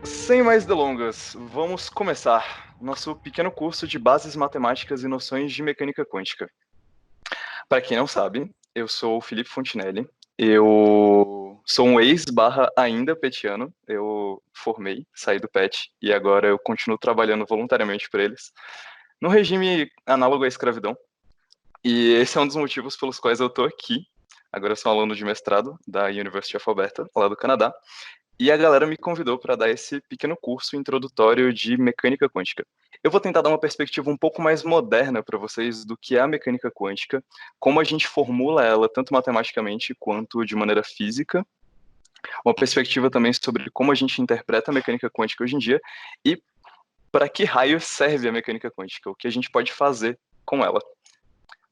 Sem mais delongas, vamos começar nosso pequeno curso de Bases Matemáticas e Noções de Mecânica Quântica. Para quem não sabe, eu sou o Felipe Fontinelli, eu sou um ex-ainda petiano, eu formei, saí do PET e agora eu continuo trabalhando voluntariamente por eles, no regime análogo à escravidão. E esse é um dos motivos pelos quais eu estou aqui. Agora eu sou um aluno de mestrado da University of Alberta, lá do Canadá. E a galera me convidou para dar esse pequeno curso introdutório de mecânica quântica. Eu vou tentar dar uma perspectiva um pouco mais moderna para vocês do que é a mecânica quântica, como a gente formula ela tanto matematicamente quanto de maneira física, uma perspectiva também sobre como a gente interpreta a mecânica quântica hoje em dia e para que raio serve a mecânica quântica, o que a gente pode fazer com ela.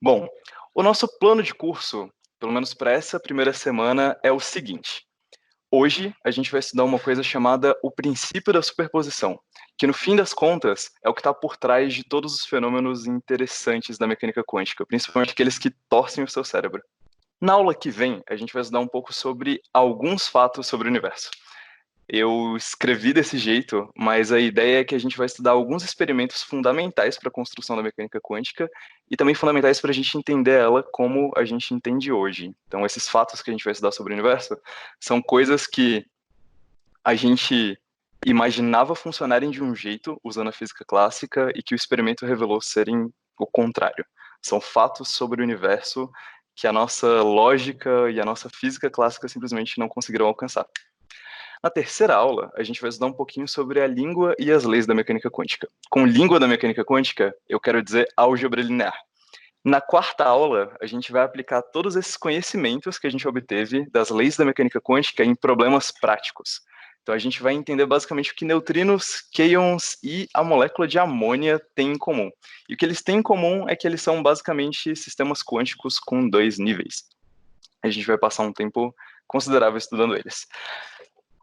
Bom, o nosso plano de curso, pelo menos para essa primeira semana, é o seguinte. Hoje, a gente vai estudar uma coisa chamada o princípio da superposição, que no fim das contas é o que está por trás de todos os fenômenos interessantes da mecânica quântica, principalmente aqueles que torcem o seu cérebro. Na aula que vem, a gente vai estudar um pouco sobre alguns fatos sobre o universo. Eu escrevi desse jeito, mas a ideia é que a gente vai estudar alguns experimentos fundamentais para a construção da mecânica quântica e também fundamentais para a gente entender ela como a gente entende hoje. Então, esses fatos que a gente vai estudar sobre o universo são coisas que a gente imaginava funcionarem de um jeito usando a física clássica e que o experimento revelou serem o contrário. São fatos sobre o universo que a nossa lógica e a nossa física clássica simplesmente não conseguiram alcançar. Na terceira aula, a gente vai estudar um pouquinho sobre a língua e as leis da mecânica quântica. Com língua da mecânica quântica, eu quero dizer álgebra linear. Na quarta aula, a gente vai aplicar todos esses conhecimentos que a gente obteve das leis da mecânica quântica em problemas práticos. Então a gente vai entender basicamente o que neutrinos, queions e a molécula de amônia têm em comum. E o que eles têm em comum é que eles são basicamente sistemas quânticos com dois níveis. A gente vai passar um tempo considerável estudando eles.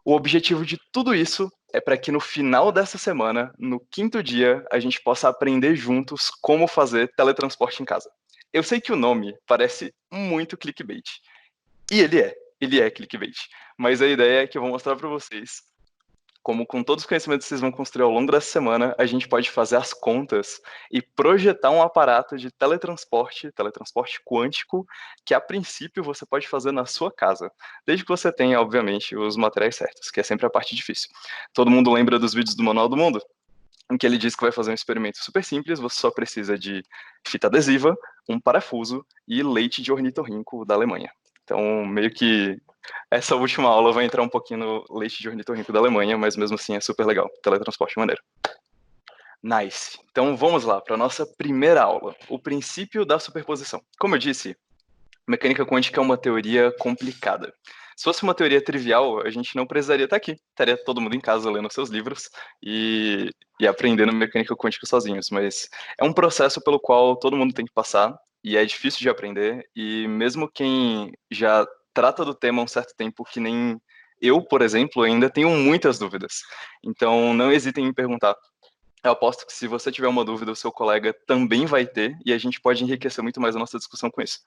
O objetivo de tudo isso é para que no final dessa semana, no quinto dia, a gente possa aprender juntos como fazer teletransporte em casa. Eu sei que o nome parece muito clickbait. E ele é clickbait. Mas a ideia é que eu vou mostrar para vocês como com todos os conhecimentos que vocês vão construir ao longo dessa semana, a gente pode fazer as contas e projetar um aparato de teletransporte quântico, que a princípio você pode fazer na sua casa, desde que você tenha, obviamente, os materiais certos, que é sempre a parte difícil. Todo mundo lembra dos vídeos do Manual do Mundo? Em que ele diz que vai fazer um experimento super simples, você só precisa de fita adesiva, um parafuso e leite de ornitorrinco da Alemanha. Então, meio que essa última aula vai entrar um pouquinho no leite de ornitorrinco da Alemanha, mas mesmo assim é super legal. Teletransporte maneiro. Nice. Então vamos lá para a nossa primeira aula, o princípio da superposição. Como eu disse, mecânica quântica é uma teoria complicada. Se fosse uma teoria trivial, a gente não precisaria estar aqui. Estaria todo mundo em casa lendo seus livros e aprendendo mecânica quântica sozinhos. Mas é um processo pelo qual todo mundo tem que passar e é difícil de aprender. E mesmo quem já trata do tema há um certo tempo, que nem eu, por exemplo, ainda tenho muitas dúvidas. Então não hesitem em me perguntar. Eu aposto que se você tiver uma dúvida, o seu colega também vai ter, e a gente pode enriquecer muito mais a nossa discussão com isso.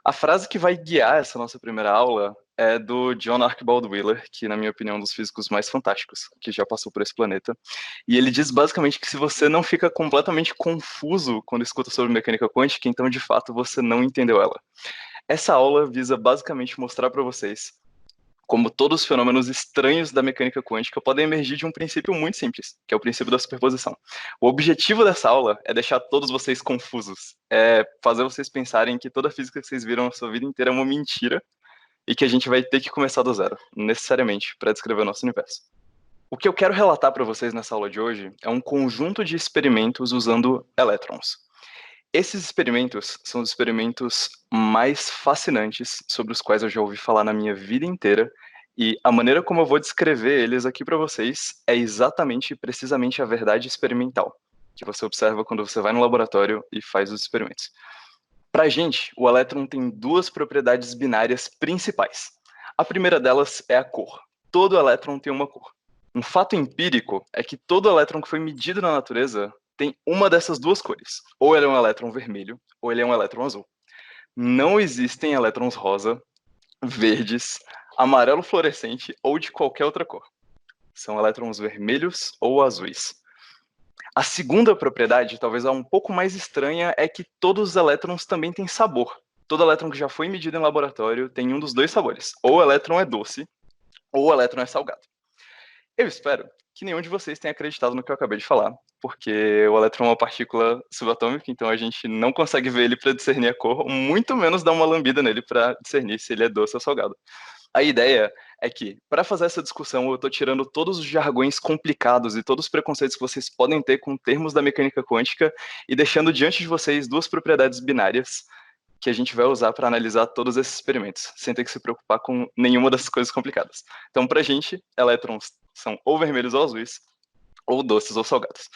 A frase que vai guiar essa nossa primeira aula é do John Archibald Wheeler, que, na minha opinião, é um dos físicos mais fantásticos que já passou por esse planeta. E ele diz basicamente que se você não fica completamente confuso quando escuta sobre mecânica quântica, então de fato você não entendeu ela. Essa aula visa basicamente mostrar para vocês como todos os fenômenos estranhos da mecânica quântica podem emergir de um princípio muito simples, que é o princípio da superposição. O objetivo dessa aula é deixar todos vocês confusos, é fazer vocês pensarem que toda a física que vocês viram a sua vida inteira é uma mentira e que a gente vai ter que começar do zero, necessariamente, para descrever o nosso universo. O que eu quero relatar para vocês nessa aula de hoje é um conjunto de experimentos usando elétrons. Esses experimentos são os experimentos mais fascinantes sobre os quais eu já ouvi falar na minha vida inteira, e a maneira como eu vou descrever eles aqui para vocês é exatamente e precisamente a verdade experimental, que você observa quando você vai no laboratório e faz os experimentos. Para a gente, o elétron tem duas propriedades binárias principais. A primeira delas é a cor. Todo elétron tem uma cor. Um fato empírico é que todo elétron que foi medido na natureza tem uma dessas duas cores. Ou ele é um elétron vermelho, ou ele é um elétron azul. Não existem elétrons rosa, verdes, amarelo fluorescente ou de qualquer outra cor. são elétrons vermelhos ou azuis. A segunda propriedade, talvez a um pouco mais estranha, é que todos os elétrons também têm sabor. Todo elétron que já foi medido em laboratório tem um dos dois sabores. Ou o elétron é doce, ou o elétron é salgado. Eu espero que nenhum de vocês tenha acreditado no que eu acabei de falar, porque o elétron é uma partícula subatômica, então a gente não consegue ver ele para discernir a cor, muito menos dar uma lambida nele para discernir se ele é doce ou salgado. A ideia é que, para fazer essa discussão, eu estou tirando todos os jargões complicados e todos os preconceitos que vocês podem ter com termos da mecânica quântica e deixando diante de vocês duas propriedades binárias que a gente vai usar para analisar todos esses experimentos, sem ter que se preocupar com nenhuma dessas coisas complicadas. Então, para a gente, elétrons são ou vermelhos ou azuis, ou doces ou salgados.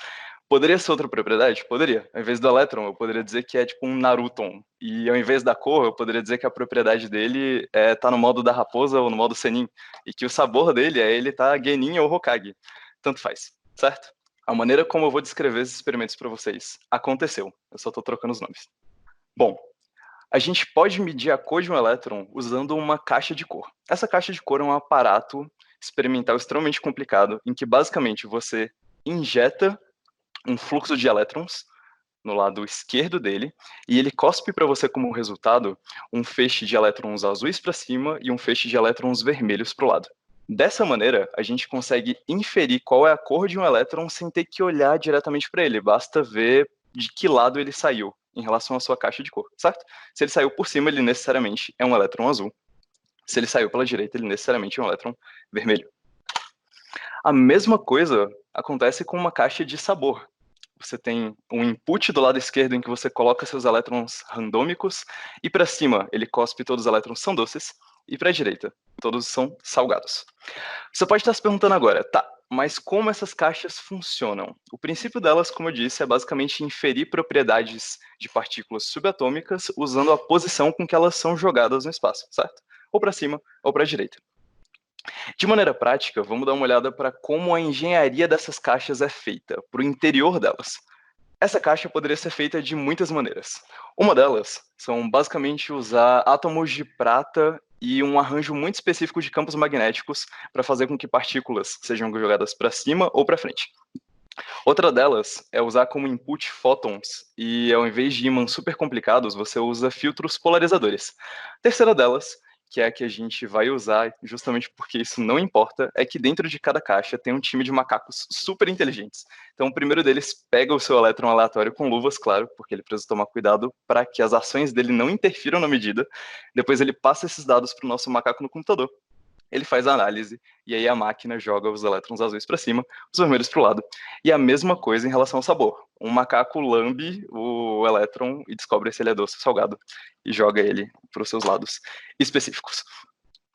Poderia ser outra propriedade? Poderia. Ao invés do elétron, eu poderia dizer que é tipo um Naruton. E ao invés da cor, eu poderia dizer que a propriedade dele tá no modo da raposa ou no modo Senin. E que o sabor dele é ele tá Genin ou Hokage. Tanto faz, certo? A maneira como eu vou descrever esses experimentos para vocês aconteceu. Eu só estou trocando os nomes. Bom, a gente pode medir a cor de um elétron usando uma caixa de cor. Essa caixa de cor é um aparato experimental extremamente complicado, em que basicamente você injeta um fluxo de elétrons no lado esquerdo dele, e ele cospe para você como resultado um feixe de elétrons azuis para cima e um feixe de elétrons vermelhos para o lado. Dessa maneira, a gente consegue inferir qual é a cor de um elétron sem ter que olhar diretamente para ele, basta ver de que lado ele saiu em relação à sua caixa de cor, certo? Se ele saiu por cima, ele necessariamente é um elétron azul. Se ele saiu pela direita, ele necessariamente é um elétron vermelho. A mesma coisa acontece com uma caixa de sabor. Você tem um input do lado esquerdo em que você coloca seus elétrons randômicos, e para cima ele cospe todos os elétrons são doces, e para a direita todos são salgados. Você pode estar se perguntando agora, tá, mas como essas caixas funcionam? O princípio delas, como eu disse, é basicamente inferir propriedades de partículas subatômicas usando a posição com que elas são jogadas no espaço, certo? Ou para cima ou para a direita. De maneira prática, vamos dar uma olhada para como a engenharia dessas caixas é feita, para o interior delas. Essa caixa poderia ser feita de muitas maneiras. Uma delas são basicamente usar átomos de prata e um arranjo muito específico de campos magnéticos para fazer com que partículas sejam jogadas para cima ou para frente. Outra delas é usar como input fótons e ao invés de ímãs super complicados, você usa filtros polarizadores. A terceira delas, que é a que a gente vai usar justamente porque isso não importa, é que dentro de cada caixa tem um time de macacos super inteligentes. Então o primeiro deles pega o seu elétron aleatório com luvas, claro, porque ele precisa tomar cuidado para que as ações dele não interfiram na medida. Depois ele passa esses dados para o nosso macaco no computador. Ele faz a análise, e aí a máquina joga os elétrons azuis para cima, os vermelhos para o lado. E a mesma coisa em relação ao sabor. Um macaco lambe o elétron e descobre se ele é doce ou salgado, e joga ele para os seus lados específicos.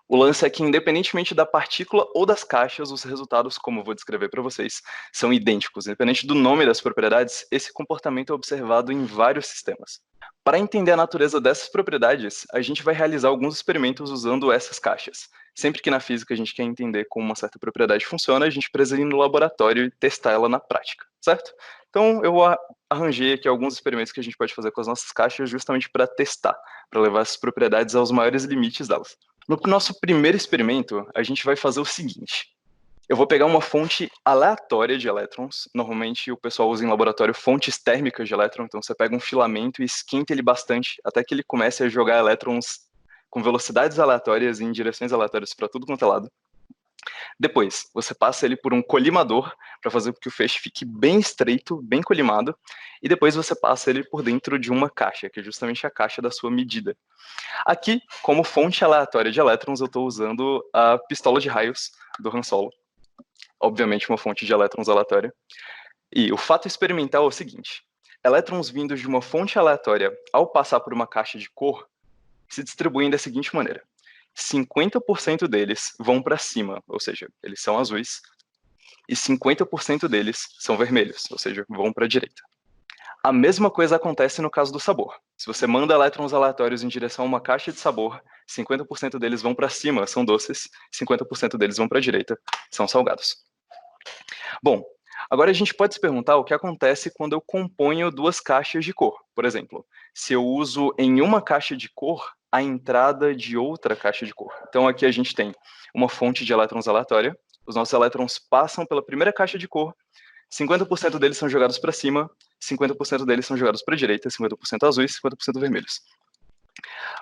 O lance é que, independentemente da partícula ou das caixas, os resultados, como eu vou descrever para vocês, são idênticos. Independente do nome das propriedades, esse comportamento é observado em vários sistemas. Para entender a natureza dessas propriedades, a gente vai realizar alguns experimentos usando essas caixas. Sempre que na física a gente quer entender como uma certa propriedade funciona, a gente precisa ir no laboratório e testar ela na prática, certo? Então, eu arranjei aqui alguns experimentos que a gente pode fazer com as nossas caixas justamente para testar, para levar essas propriedades aos maiores limites delas. No nosso primeiro experimento, a gente vai fazer o seguinte. Eu vou pegar uma fonte aleatória de elétrons. Normalmente o pessoal usa em laboratório fontes térmicas de elétron. Então você pega um filamento e esquenta ele bastante até que ele comece a jogar elétrons com velocidades aleatórias e em direções aleatórias para tudo quanto é lado. Depois, você passa ele por um colimador para fazer com que o feixe fique bem estreito, bem colimado. E depois você passa ele por dentro de uma caixa, que é justamente a caixa da sua medida. Aqui, como fonte aleatória de elétrons, eu estou usando a pistola de raios do Han Solo. Obviamente uma fonte de elétrons aleatória. E o fato experimental é o seguinte. Elétrons vindos de uma fonte aleatória, ao passar por uma caixa de cor, se distribuem da seguinte maneira. 50% deles vão para cima, ou seja, eles são azuis, e 50% deles são vermelhos, ou seja, vão para a direita. A mesma coisa acontece no caso do sabor. Se você manda elétrons aleatórios em direção a uma caixa de sabor, 50% deles vão para cima, são doces, 50% deles vão para a direita, são salgados. Bom, agora a gente pode se perguntar o que acontece quando eu componho duas caixas de cor. Por exemplo, se eu uso em uma caixa de cor a entrada de outra caixa de cor. Então aqui a gente tem uma fonte de elétrons aleatória Os nossos elétrons passam pela primeira caixa de cor, 50% deles são jogados para cima, 50% deles são jogados para a direita, 50% azuis, 50% vermelhos.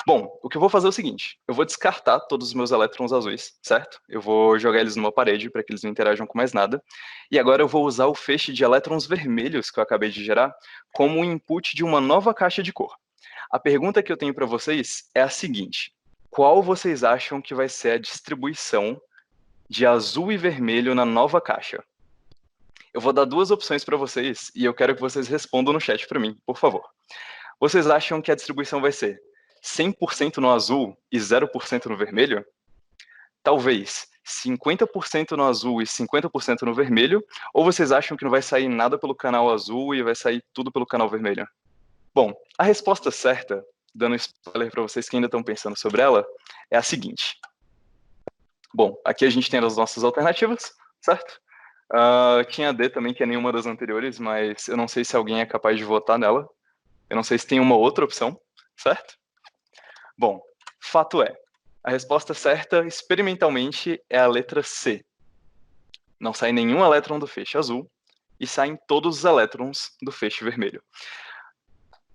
Bom, o que eu vou fazer é o seguinte, eu vou descartar todos os meus elétrons azuis, certo? Eu vou jogar eles numa parede para que eles não interajam com mais nada. E agora eu vou usar o feixe de elétrons vermelhos que eu acabei de gerar como um input de uma nova caixa de cor. A pergunta que eu tenho para vocês é a seguinte: qual vocês acham que vai ser a distribuição de azul e vermelho na nova caixa? Eu vou dar duas opções para vocês e eu quero que vocês respondam no chat para mim, por favor. Vocês acham que a distribuição vai ser 100% no azul e 0% no vermelho? Talvez 50% no azul e 50% no vermelho? Ou vocês acham que não vai sair nada pelo canal azul e vai sair tudo pelo canal vermelho? Bom, a resposta certa, dando spoiler para vocês que ainda estão pensando sobre ela, é a seguinte. Bom, aqui a gente tem as nossas alternativas, certo? Tinha a D também, que é nenhuma das anteriores, mas eu não sei se alguém é capaz de votar nela. Eu não sei se tem uma outra opção, certo? Bom, fato é, a resposta certa, experimentalmente, é a letra C. Não sai nenhum elétron do feixe azul e saem todos os elétrons do feixe vermelho.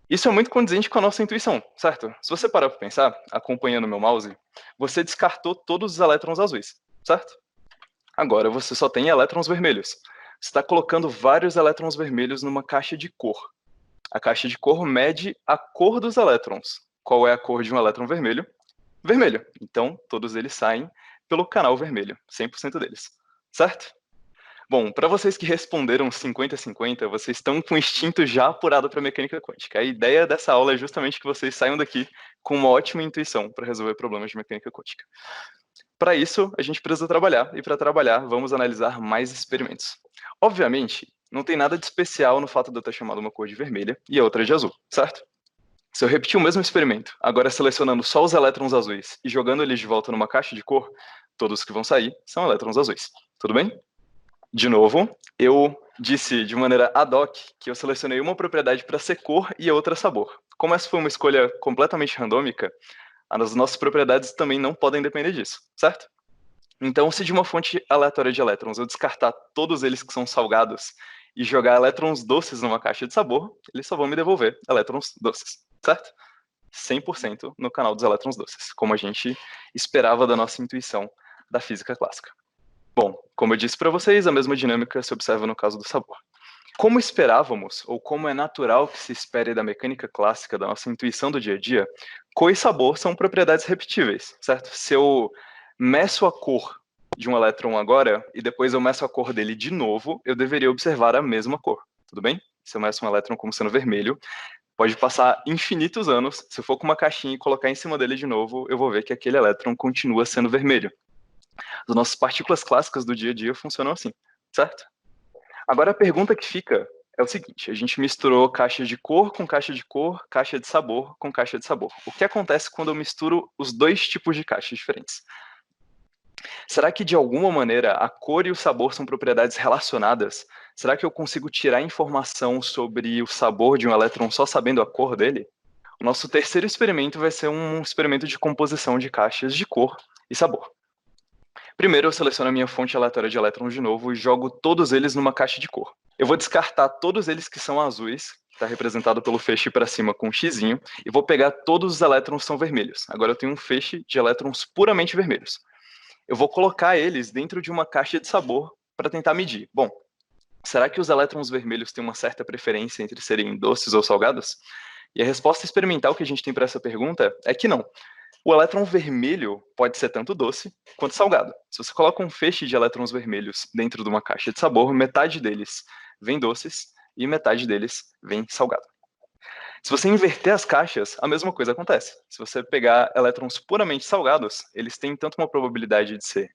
Isso é muito condizente com a nossa intuição, certo? Se você parar para pensar, acompanhando o meu mouse, você descartou todos os elétrons azuis, certo? Agora você só tem elétrons vermelhos. Você está colocando vários elétrons vermelhos numa caixa de cor. A caixa de cor mede a cor dos elétrons. Qual é a cor de um elétron vermelho? Vermelho. Então, todos eles saem pelo canal vermelho, 100% deles, certo? Bom, para vocês que responderam 50-50, vocês estão com o instinto já apurado para mecânica quântica. A ideia dessa aula é justamente que vocês saiam daqui com uma ótima intuição para resolver problemas de mecânica quântica. Para isso, a gente precisa trabalhar, e para trabalhar, vamos analisar mais experimentos. Obviamente, não tem nada de especial no fato de eu ter chamado uma cor de vermelha e a outra de azul, certo? Se eu repetir o mesmo experimento, agora selecionando só os elétrons azuis e jogando eles de volta numa caixa de cor, todos que vão sair são elétrons azuis. Tudo bem? De novo, eu disse de maneira ad hoc que eu selecionei uma propriedade para ser cor e a outra sabor. Como essa foi uma escolha completamente randômica, as nossas propriedades também não podem depender disso, certo? Então, se de uma fonte aleatória de elétrons eu descartar todos eles que são salgados e jogar elétrons doces numa caixa de sabor, eles só vão me devolver elétrons doces, certo? 100% no canal dos elétrons doces, como a gente esperava da nossa intuição da física clássica. Bom, como eu disse para vocês, a mesma dinâmica se observa no caso do sabor. Como esperávamos, ou como é natural que se espere da mecânica clássica, da nossa intuição do dia a dia, cor e sabor são propriedades repetíveis, certo? Se eu meço a cor de um elétron agora, e depois eu meço a cor dele de novo, eu deveria observar a mesma cor, tudo bem? Se eu meço um elétron como sendo vermelho, pode passar infinitos anos, se eu for com uma caixinha e colocar em cima dele de novo, eu vou ver que aquele elétron continua sendo vermelho. As nossas partículas clássicas do dia a dia funcionam assim, certo? Agora a pergunta que fica é o seguinte: a gente misturou caixa de cor com caixa de cor, caixa de sabor com caixa de sabor. O que acontece quando eu misturo os dois tipos de caixas diferentes? Será que de alguma maneira a cor e o sabor são propriedades relacionadas? Será que eu consigo tirar informação sobre o sabor de um elétron só sabendo a cor dele? O nosso terceiro experimento vai ser um experimento de composição de caixas de cor e sabor. Primeiro, eu seleciono a minha fonte aleatória de elétrons de novo e jogo todos eles numa caixa de cor. Eu vou descartar todos eles que são azuis, está representado pelo feixe para cima com um xizinho, e vou pegar todos os elétrons que são vermelhos. Agora eu tenho um feixe de elétrons puramente vermelhos. Eu vou colocar eles dentro de uma caixa de sabor para tentar medir. Bom, será que os elétrons vermelhos têm uma certa preferência entre serem doces ou salgados? E a resposta experimental que a gente tem para essa pergunta é que não. O elétron vermelho pode ser tanto doce quanto salgado. Se você coloca um feixe de elétrons vermelhos dentro de uma caixa de sabor, metade deles vem doces e metade deles vem salgado. Se você inverter as caixas, a mesma coisa acontece. Se você pegar elétrons puramente salgados, eles têm tanto uma probabilidade de ser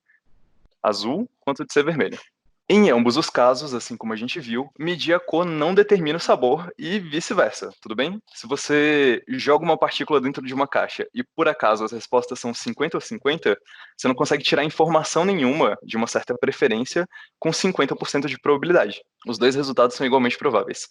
azul quanto de ser vermelho. Em ambos os casos, assim como a gente viu, medir a cor não determina o sabor e vice-versa, tudo bem? Se você joga uma partícula dentro de uma caixa e por acaso as respostas são 50 ou 50, você não consegue tirar informação nenhuma de uma certa preferência com 50% de probabilidade. Os dois resultados são igualmente prováveis.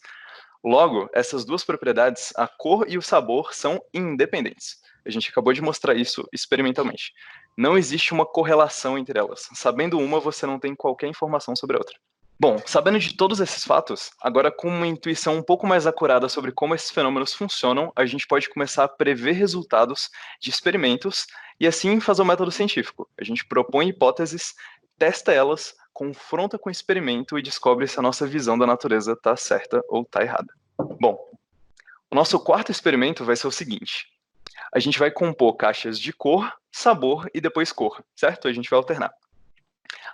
Logo, essas duas propriedades, a cor e o sabor, são independentes. A gente acabou de mostrar isso experimentalmente. Não existe uma correlação entre elas. Sabendo uma, você não tem qualquer informação sobre a outra. Bom, sabendo de todos esses fatos, agora com uma intuição um pouco mais acurada sobre como esses fenômenos funcionam, a gente pode começar a prever resultados de experimentos e assim fazer um método científico. A gente propõe hipóteses, testa elas, confronta com o experimento e descobre se a nossa visão da natureza está certa ou está errada. Bom, o nosso quarto experimento vai ser o seguinte: a gente vai compor caixas de cor, sabor e depois cor, certo? A gente vai alternar.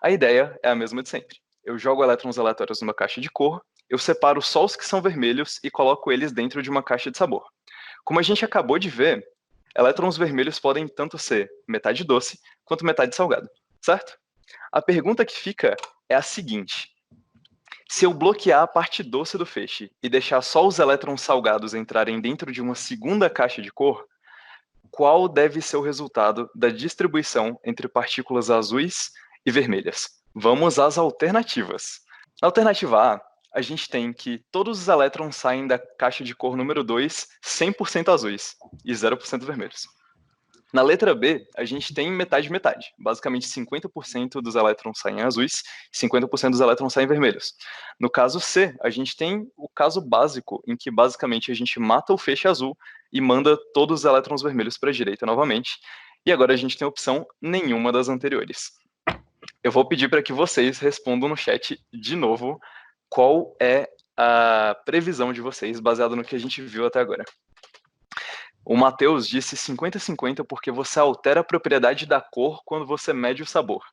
A ideia é a mesma de sempre. Eu jogo elétrons aleatórios numa caixa de cor, eu separo só os que são vermelhos e coloco eles dentro de uma caixa de sabor. Como a gente acabou de ver, elétrons vermelhos podem tanto ser metade doce quanto metade salgado, certo? A pergunta que fica é a seguinte: se eu bloquear a parte doce do feixe e deixar só os elétrons salgados entrarem dentro de uma segunda caixa de cor, qual deve ser o resultado da distribuição entre partículas azuis e vermelhas? Vamos às alternativas. Na alternativa A, a gente tem que todos os elétrons saem da caixa de cor número 2 100% azuis e 0% vermelhos. Na letra B, a gente tem metade-metade. Basicamente, 50% dos elétrons saem azuis e 50% dos elétrons saem vermelhos. No caso C, a gente tem o caso básico, em que basicamente a gente mata o feixe azul e manda todos os elétrons vermelhos para a direita novamente. E agora a gente tem a opção nenhuma das anteriores. Eu vou pedir para que vocês respondam no chat de novo qual é a previsão de vocês, baseado no que a gente viu até agora. O Matheus disse 50-50 porque você altera a propriedade da cor quando você mede o sabor.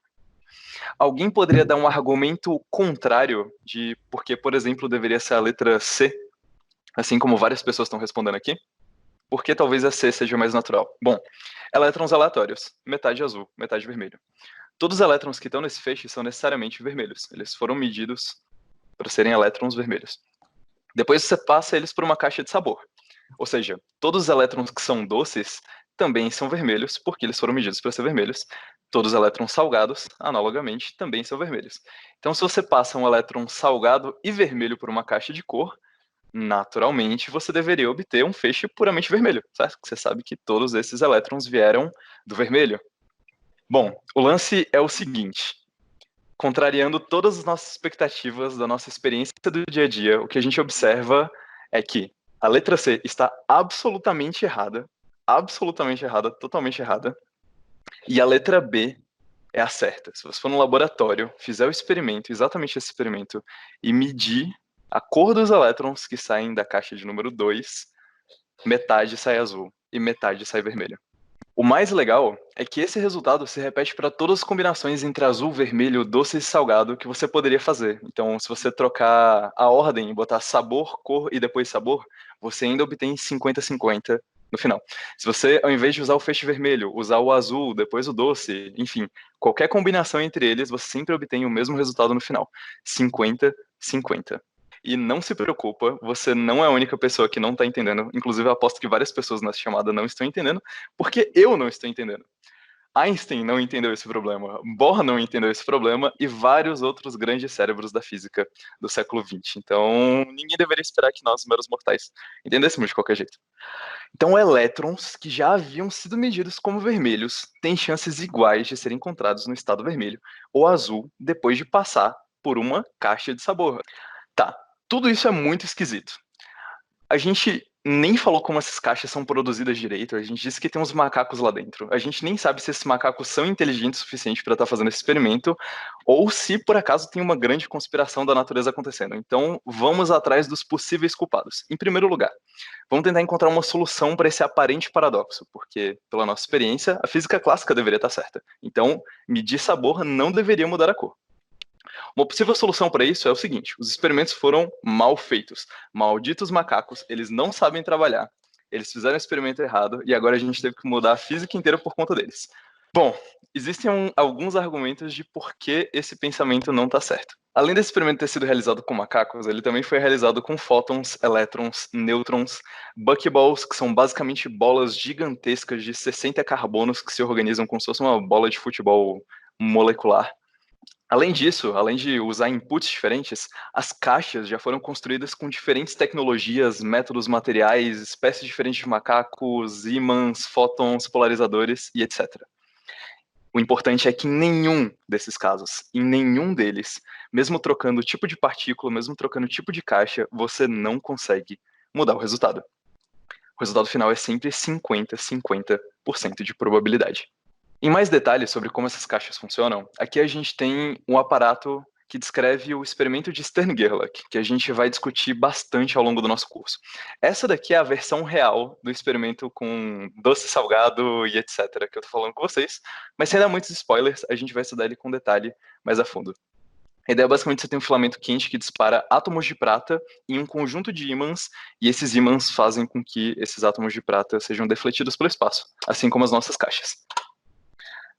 Alguém poderia dar um argumento contrário de porque, por exemplo, deveria ser a letra C, assim como várias pessoas estão respondendo aqui? Porque talvez a C seja mais natural. Bom, elétrons aleatórios, metade azul, metade vermelho. Todos os elétrons que estão nesse feixe são necessariamente vermelhos. Eles foram medidos para serem elétrons vermelhos. Depois você passa eles por uma caixa de sabor. Ou seja, todos os elétrons que são doces também são vermelhos, porque eles foram medidos para ser vermelhos. Todos os elétrons salgados, analogamente, também são vermelhos. Então, se você passa um elétron salgado e vermelho por uma caixa de cor, naturalmente você deveria obter um feixe puramente vermelho, certo? Você sabe que todos esses elétrons vieram do vermelho. Bom, o lance é o seguinte: contrariando todas as nossas expectativas da nossa experiência do dia a dia, o que a gente observa é que a letra C está absolutamente errada, totalmente errada, e a letra B é a certa. Se você for no laboratório, fizer o experimento, exatamente esse experimento, e medir a cor dos elétrons que saem da caixa de número 2, metade sai azul e metade sai vermelho. O mais legal é que esse resultado se repete para todas as combinações entre azul, vermelho, doce e salgado que você poderia fazer. Então, se você trocar a ordem e botar sabor, cor e depois sabor, você ainda obtém 50-50 no final. Se você, ao invés de usar o feixe vermelho, usar o azul, depois o doce, enfim, qualquer combinação entre eles, você sempre obtém o mesmo resultado no final. 50-50. E não se preocupa, você não é a única pessoa que não está entendendo. Inclusive, eu aposto que várias pessoas nessa chamada não estão entendendo, porque eu não estou entendendo. Einstein não entendeu esse problema, Bohr não entendeu esse problema e vários outros grandes cérebros da física do século XX. Então, ninguém deveria esperar que nós, meros mortais, entendêssemos de qualquer jeito. Então, elétrons que já haviam sido medidos como vermelhos têm chances iguais de serem encontrados no estado vermelho ou azul depois de passar por uma caixa de sabor. Tá, tudo isso é muito esquisito. A gente nem falou como essas caixas são produzidas direito, a gente disse que tem uns macacos lá dentro. A gente nem sabe se esses macacos são inteligentes o suficiente para estar fazendo esse experimento, ou se por acaso tem uma grande conspiração da natureza acontecendo. Então, vamos atrás dos possíveis culpados. Em primeiro lugar, vamos tentar encontrar uma solução para esse aparente paradoxo, porque, pela nossa experiência, a física clássica deveria estar certa. Então, medir sabor não deveria mudar a cor. Uma possível solução para isso é o seguinte: os experimentos foram mal feitos. Malditos macacos, eles não sabem trabalhar. Eles fizeram o experimento errado e agora a gente teve que mudar a física inteira por conta deles. Bom, existem alguns argumentos de por que esse pensamento não está certo. Além desse experimento ter sido realizado com macacos, ele também foi realizado com fótons, elétrons, nêutrons, buckyballs, que são basicamente bolas gigantescas de 60 carbonos que se organizam como se fosse uma bola de futebol molecular. Além disso, além de usar inputs diferentes, as caixas já foram construídas com diferentes tecnologias, métodos materiais, espécies diferentes de macacos, ímãs, fótons, polarizadores e etc. O importante é que em nenhum desses casos, em nenhum deles, mesmo trocando o tipo de partícula, mesmo trocando o tipo de caixa, você não consegue mudar o resultado. O resultado final é sempre 50-50% de probabilidade. Em mais detalhes sobre como essas caixas funcionam, aqui a gente tem um aparato que descreve o experimento de Stern-Gerlach, que a gente vai discutir bastante ao longo do nosso curso. Essa daqui é a versão real do experimento com doce salgado e etc, que eu tô falando com vocês, mas sem dar muitos spoilers, a gente vai estudar ele com detalhe mais a fundo. A ideia é basicamente você tem um filamento quente que dispara átomos de prata em um conjunto de ímãs, e esses ímãs fazem com que esses átomos de prata sejam defletidos pelo espaço, assim como as nossas caixas.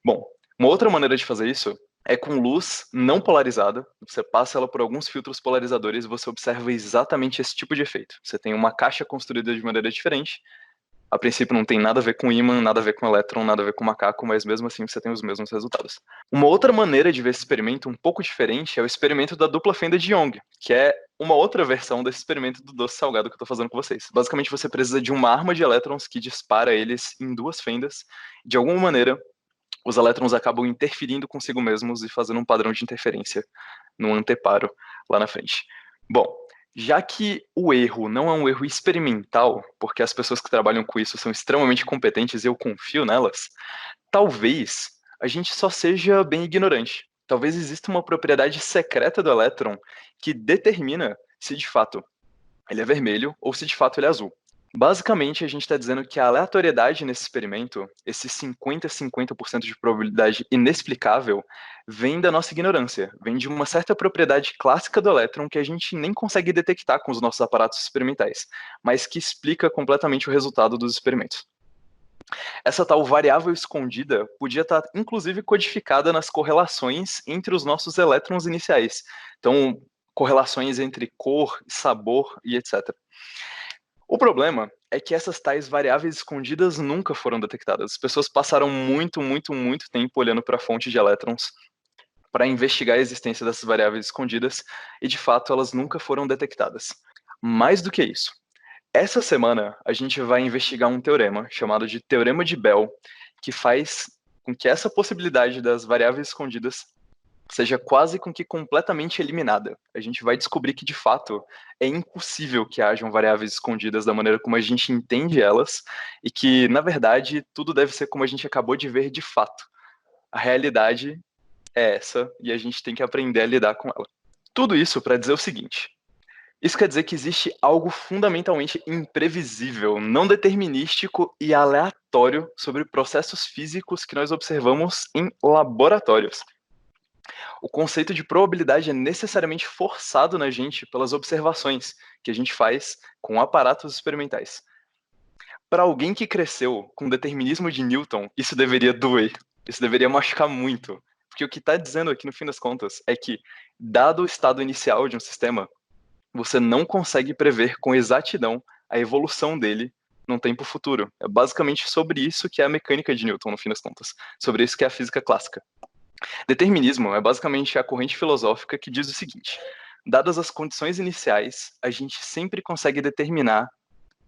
Bom, uma outra maneira de fazer isso é com luz não polarizada. Você passa ela por alguns filtros polarizadores e você observa exatamente esse tipo de efeito. Você tem uma caixa construída de maneira diferente. A princípio não tem nada a ver com ímã, nada a ver com elétron, nada a ver com macaco, mas mesmo assim você tem os mesmos resultados. Uma outra maneira de ver esse experimento um pouco diferente é o experimento da dupla fenda de Young, que é uma outra versão desse experimento do doce salgado que eu estou fazendo com vocês. Basicamente você precisa de uma arma de elétrons que dispara eles em duas fendas. De alguma maneira, os elétrons acabam interferindo consigo mesmos e fazendo um padrão de interferência no anteparo lá na frente. Bom, já que o erro não é um erro experimental, porque as pessoas que trabalham com isso são extremamente competentes e eu confio nelas, talvez a gente só seja bem ignorante. Talvez exista uma propriedade secreta do elétron que determina se de fato ele é vermelho ou se de fato ele é azul. Basicamente, a gente está dizendo que a aleatoriedade nesse experimento, esse 50-50% de probabilidade inexplicável, vem da nossa ignorância, vem de uma certa propriedade clássica do elétron que a gente nem consegue detectar com os nossos aparatos experimentais, mas que explica completamente o resultado dos experimentos. Essa tal variável escondida podia estar, inclusive, codificada nas correlações entre os nossos elétrons iniciais. Então, correlações entre cor, sabor e etc. O problema é que essas tais variáveis escondidas nunca foram detectadas. As pessoas passaram muito tempo olhando para a fonte de elétrons para investigar a existência dessas variáveis escondidas e, de fato, elas nunca foram detectadas. Mais do que isso, essa semana a gente vai investigar um teorema chamado de Teorema de Bell, que faz com que essa possibilidade das variáveis escondidas seja quase com que completamente eliminada. A gente vai descobrir que, de fato, é impossível que hajam variáveis escondidas da maneira como a gente entende elas e que, na verdade, tudo deve ser como a gente acabou de ver de fato. A realidade é essa e a gente tem que aprender a lidar com ela. Tudo isso para dizer o seguinte: isso quer dizer que existe algo fundamentalmente imprevisível, não determinístico e aleatório sobre processos físicos que nós observamos em laboratórios. O conceito de probabilidade é necessariamente forçado na gente pelas observações que a gente faz com aparatos experimentais. Para alguém que cresceu com o determinismo de Newton, isso deveria doer, isso deveria machucar muito. Porque o que está dizendo aqui, no fim das contas, é que, dado o estado inicial de um sistema, você não consegue prever com exatidão a evolução dele num tempo futuro. É basicamente sobre isso que é a mecânica de Newton, no fim das contas. Sobre isso que é a física clássica. Determinismo é basicamente a corrente filosófica que diz o seguinte: dadas as condições iniciais, a gente sempre consegue determinar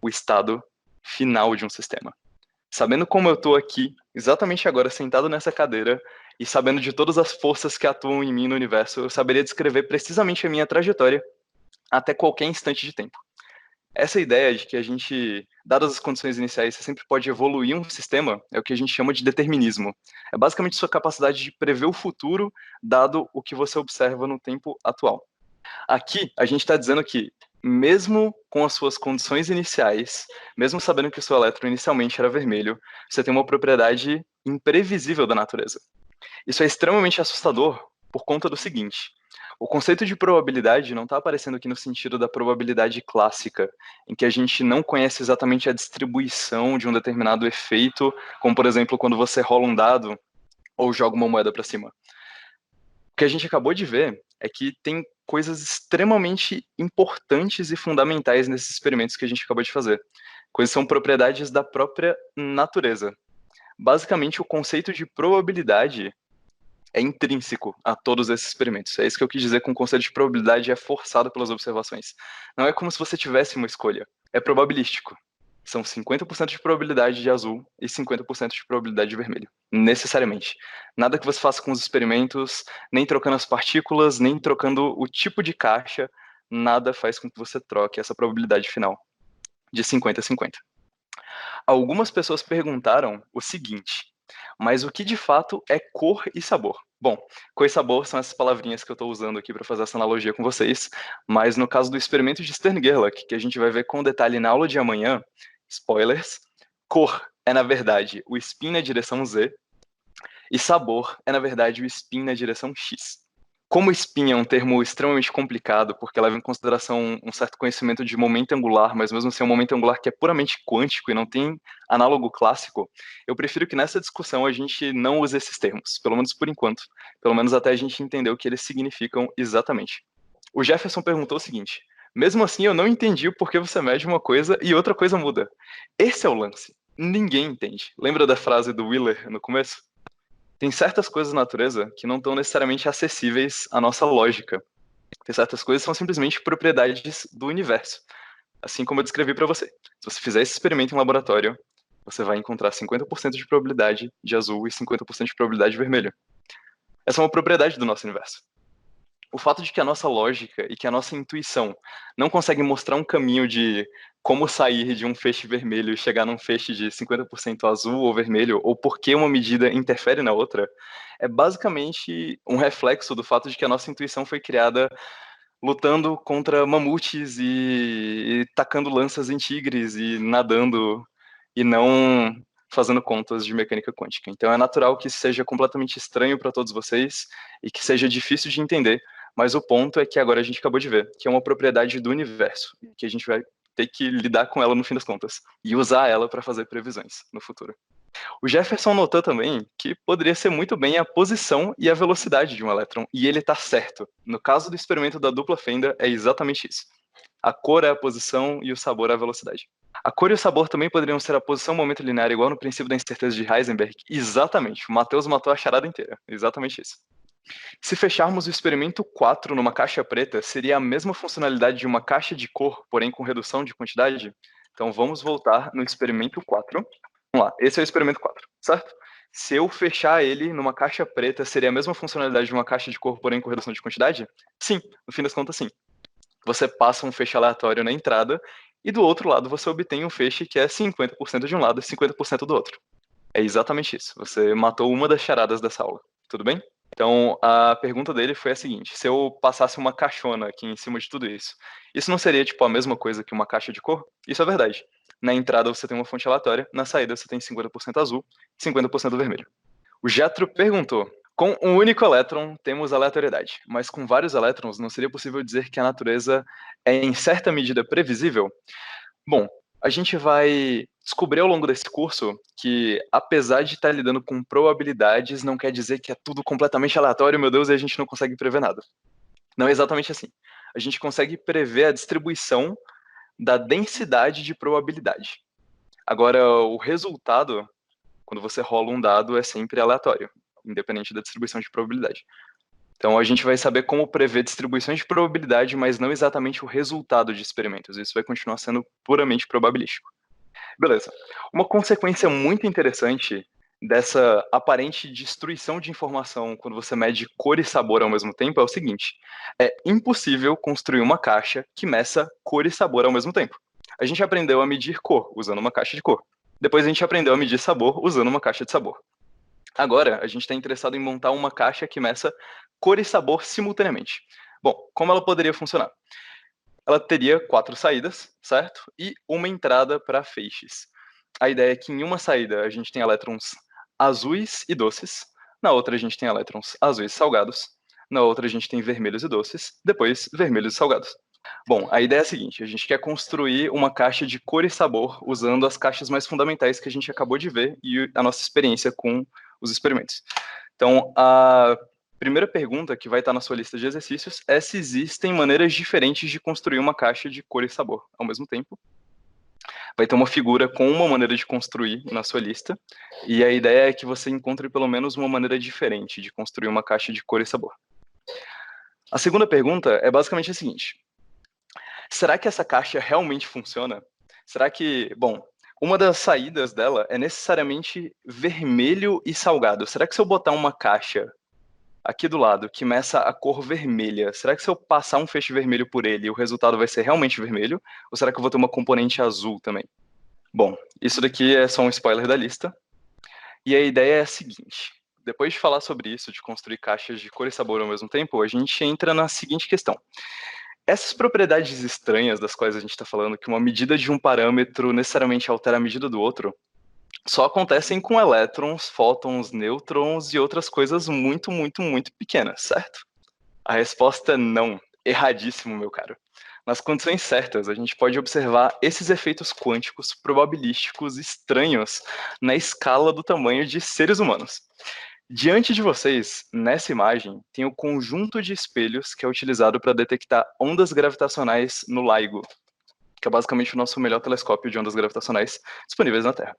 o estado final de um sistema. Sabendo como eu estou aqui, exatamente agora, sentado nessa cadeira, e sabendo de todas as forças que atuam em mim no universo, eu saberia descrever precisamente a minha trajetória até qualquer instante de tempo. Essa ideia de que a gente, dadas as condições iniciais, você sempre pode evoluir um sistema, é o que a gente chama de determinismo. É basicamente sua capacidade de prever o futuro, dado o que você observa no tempo atual. Aqui, a gente está dizendo que, mesmo com as suas condições iniciais, mesmo sabendo que o seu elétron inicialmente era vermelho, você tem uma propriedade imprevisível da natureza. Isso é extremamente assustador por conta do seguinte: o conceito de probabilidade não está aparecendo aqui no sentido da probabilidade clássica, em que a gente não conhece exatamente a distribuição de um determinado efeito, como por exemplo quando você rola um dado ou joga uma moeda para cima. O que a gente acabou de ver é que tem coisas extremamente importantes e fundamentais nesses experimentos que a gente acabou de fazer. Coisas que são propriedades da própria natureza. Basicamente, o conceito de probabilidade é intrínseco a todos esses experimentos. É isso que eu quis dizer com o conceito de probabilidade é forçado pelas observações. Não é como se você tivesse uma escolha. É probabilístico. são 50% de probabilidade de azul e 50% de probabilidade de vermelho, necessariamente. Nada que você faça com os experimentos, nem trocando as partículas, nem trocando o tipo de caixa, nada faz com que você troque essa probabilidade final de 50 a 50. Algumas pessoas perguntaram o seguinte: mas o que de fato é cor e sabor? Bom, cor e sabor são essas palavrinhas que eu estou usando aqui para fazer essa analogia com vocês, mas no caso do experimento de Stern-Gerlach, que a gente vai ver com detalhe na aula de amanhã, spoilers, cor é na verdade o spin na direção Z e sabor é na verdade o spin na direção X. Como spin é um termo extremamente complicado, porque leva em consideração um certo conhecimento de momento angular, mas mesmo assim é um momento angular que é puramente quântico e não tem análogo clássico, eu prefiro que nessa discussão a gente não use esses termos, pelo menos por enquanto, pelo menos até a gente entender o que eles significam exatamente. O Jefferson perguntou o seguinte: mesmo assim eu não entendi o porquê você mede uma coisa e outra coisa muda. Esse é o lance. Ninguém entende. Lembra da frase do Wheeler no começo? Tem certas coisas na natureza que não estão necessariamente acessíveis à nossa lógica. Tem certas coisas que são simplesmente propriedades do universo. Assim como eu descrevi para você. Se você fizer esse experimento em laboratório, você vai encontrar 50% de probabilidade de azul e 50% de probabilidade de vermelho. Essa é uma propriedade do nosso universo. O fato de que a nossa lógica e que a nossa intuição não conseguem mostrar um caminho de como sair de um feixe vermelho e chegar num feixe de 50% azul ou vermelho, ou por que uma medida interfere na outra, é basicamente um reflexo do fato de que a nossa intuição foi criada lutando contra mamutes e tacando lanças em tigres e nadando e não fazendo contas de mecânica quântica. Então é natural que isso seja completamente estranho para todos vocês e que seja difícil de entender, mas o ponto é que agora a gente acabou de ver, que é uma propriedade do universo, que a gente vai ter que lidar com ela no fim das contas e usar ela para fazer previsões no futuro. O Jefferson notou também que poderia ser muito bem a posição e a velocidade de um elétron, e ele está certo. No caso do experimento da dupla fenda, é exatamente isso. A cor é a posição e o sabor é a velocidade. A cor e o sabor também poderiam ser a posição momento linear, igual no princípio da incerteza de Heisenberg. Exatamente. O Matheus matou a charada inteira. Exatamente isso. Se fecharmos o experimento 4 numa caixa preta, seria a mesma funcionalidade de uma caixa de cor, porém com redução de quantidade? Então vamos voltar no experimento 4. Vamos lá, esse é o experimento 4, certo? Se eu fechar ele numa caixa preta, seria a mesma funcionalidade de uma caixa de cor, porém com redução de quantidade? Sim, no fim das contas, sim. Você passa um feixe aleatório na entrada e do outro lado você obtém um feixe que é 50% de um lado e 50% do outro. É exatamente isso. Você matou uma das charadas dessa aula. Tudo bem? Então, a pergunta dele foi a seguinte: se eu passasse uma caixona aqui em cima de tudo isso, isso não seria tipo a mesma coisa que uma caixa de cor? Isso é verdade. Na entrada você tem uma fonte aleatória, na saída você tem 50% azul e 50% vermelho. O Jetro perguntou: com um único elétron temos aleatoriedade, mas com vários elétrons não seria possível dizer que a natureza é em certa medida previsível? Bom, a gente vai descobrir ao longo desse curso que, apesar de estar lidando com probabilidades, não quer dizer que é tudo completamente aleatório, meu Deus, e a gente não consegue prever nada. Não é exatamente assim. A gente consegue prever a distribuição da densidade de probabilidade. Agora, o resultado, quando você rola um dado, é sempre aleatório, independente da distribuição de probabilidade. Então a gente vai saber como prever distribuições de probabilidade, mas não exatamente o resultado de experimentos. Isso vai continuar sendo puramente probabilístico. Beleza. Uma consequência muito interessante dessa aparente destruição de informação quando você mede cor e sabor ao mesmo tempo é o seguinte: é impossível construir uma caixa que meça cor e sabor ao mesmo tempo. A gente aprendeu a medir cor usando uma caixa de cor. Depois a gente aprendeu a medir sabor usando uma caixa de sabor. Agora, a gente está interessado em montar uma caixa que meça cor e sabor simultaneamente. Bom, como ela poderia funcionar? Ela teria 4 saídas, certo? E uma entrada para feixes. A ideia é que em uma saída a gente tem elétrons azuis e doces, na outra a gente tem elétrons azuis e salgados, na outra a gente tem vermelhos e doces, depois vermelhos e salgados. Bom, a ideia é a seguinte: a gente quer construir uma caixa de cor e sabor usando as caixas mais fundamentais que a gente acabou de ver e a nossa experiência com os experimentos. Então, a primeira pergunta que vai estar na sua lista de exercícios é se existem maneiras diferentes de construir uma caixa de cor e sabor ao mesmo tempo. Vai ter uma figura com uma maneira de construir na sua lista, e a ideia é que você encontre pelo menos uma maneira diferente de construir uma caixa de cor e sabor. A segunda pergunta é basicamente a seguinte: será que essa caixa realmente funciona? Será que, bom, Uma das saídas dela é necessariamente vermelho e salgado. Será que se eu botar uma caixa aqui do lado que meça a cor vermelha, será que se eu passar um feixe vermelho por ele, o resultado vai ser realmente vermelho? Ou será que eu vou ter uma componente azul também? Bom, isso daqui é só um spoiler da lista. E a ideia é a seguinte: depois de falar sobre isso, de construir caixas de cor e sabor ao mesmo tempo, a gente entra na seguinte questão. Essas propriedades estranhas das quais a gente está falando, que uma medida de um parâmetro necessariamente altera a medida do outro, só acontecem com elétrons, fótons, nêutrons e outras coisas muito, muito, muito pequenas, certo? A resposta é não. Erradíssimo, meu caro. Nas condições certas, a gente pode observar esses efeitos quânticos probabilísticos estranhos na escala do tamanho de seres humanos. Diante de vocês, nessa imagem, tem o conjunto de espelhos que é utilizado para detectar ondas gravitacionais no LIGO, que é basicamente o nosso melhor telescópio de ondas gravitacionais disponíveis na Terra.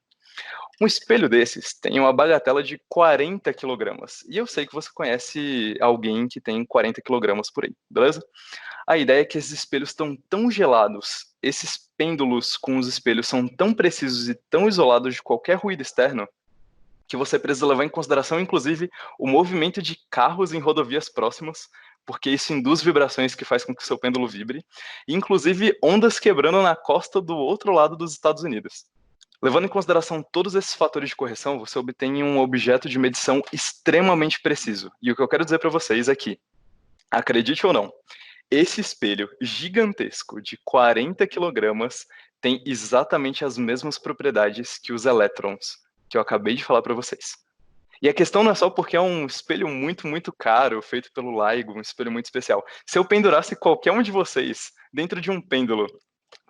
Um espelho desses tem uma bagatela de 40 quilogramas. E eu sei que você conhece alguém que tem 40 quilogramas por aí, beleza? A ideia é que esses espelhos estão tão gelados, esses pêndulos com os espelhos são tão precisos e tão isolados de qualquer ruído externo, que você precisa levar em consideração, inclusive, o movimento de carros em rodovias próximas, porque isso induz vibrações que faz com que o seu pêndulo vibre, e inclusive ondas quebrando na costa do outro lado dos Estados Unidos. Levando em consideração todos esses fatores de correção, você obtém um objeto de medição extremamente preciso. E o que eu quero dizer para vocês é que, acredite ou não, esse espelho gigantesco de 40 quilogramas tem exatamente as mesmas propriedades que os elétrons, que eu acabei de falar para vocês. E a questão não é só porque é um espelho muito, muito caro, feito pelo LIGO, um espelho muito especial. Se eu pendurasse qualquer um de vocês dentro de um pêndulo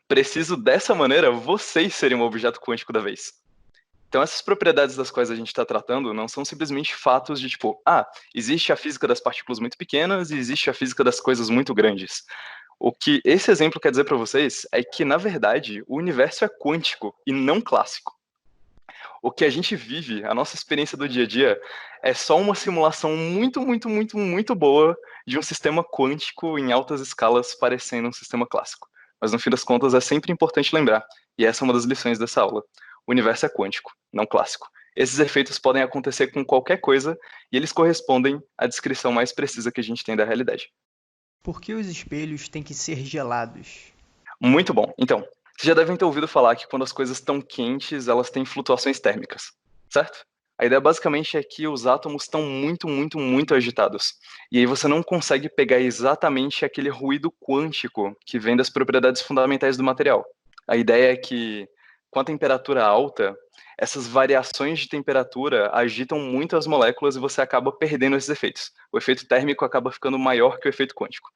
preciso dessa maneira, vocês seriam o objeto quântico da vez. Então, essas propriedades das quais a gente está tratando não são simplesmente fatos de tipo, existe a física das partículas muito pequenas e existe a física das coisas muito grandes. O que esse exemplo quer dizer para vocês é que, na verdade, o universo é quântico e não clássico. O que a gente vive, a nossa experiência do dia a dia, é só uma simulação muito, muito, muito, muito boa de um sistema quântico em altas escalas parecendo um sistema clássico. Mas no fim das contas é sempre importante lembrar, e essa é uma das lições dessa aula. O universo é quântico, não clássico. Esses efeitos podem acontecer com qualquer coisa e eles correspondem à descrição mais precisa que a gente tem da realidade. Por que os espelhos têm que ser gelados? Muito bom. Então, vocês já devem ter ouvido falar que quando as coisas estão quentes, elas têm flutuações térmicas, certo? A ideia basicamente é que os átomos estão muito, muito, muito agitados. E aí você não consegue pegar exatamente aquele ruído quântico que vem das propriedades fundamentais do material. A ideia é que, com a temperatura alta, essas variações de temperatura agitam muito as moléculas e você acaba perdendo esses efeitos. O efeito térmico acaba ficando maior que o efeito quântico.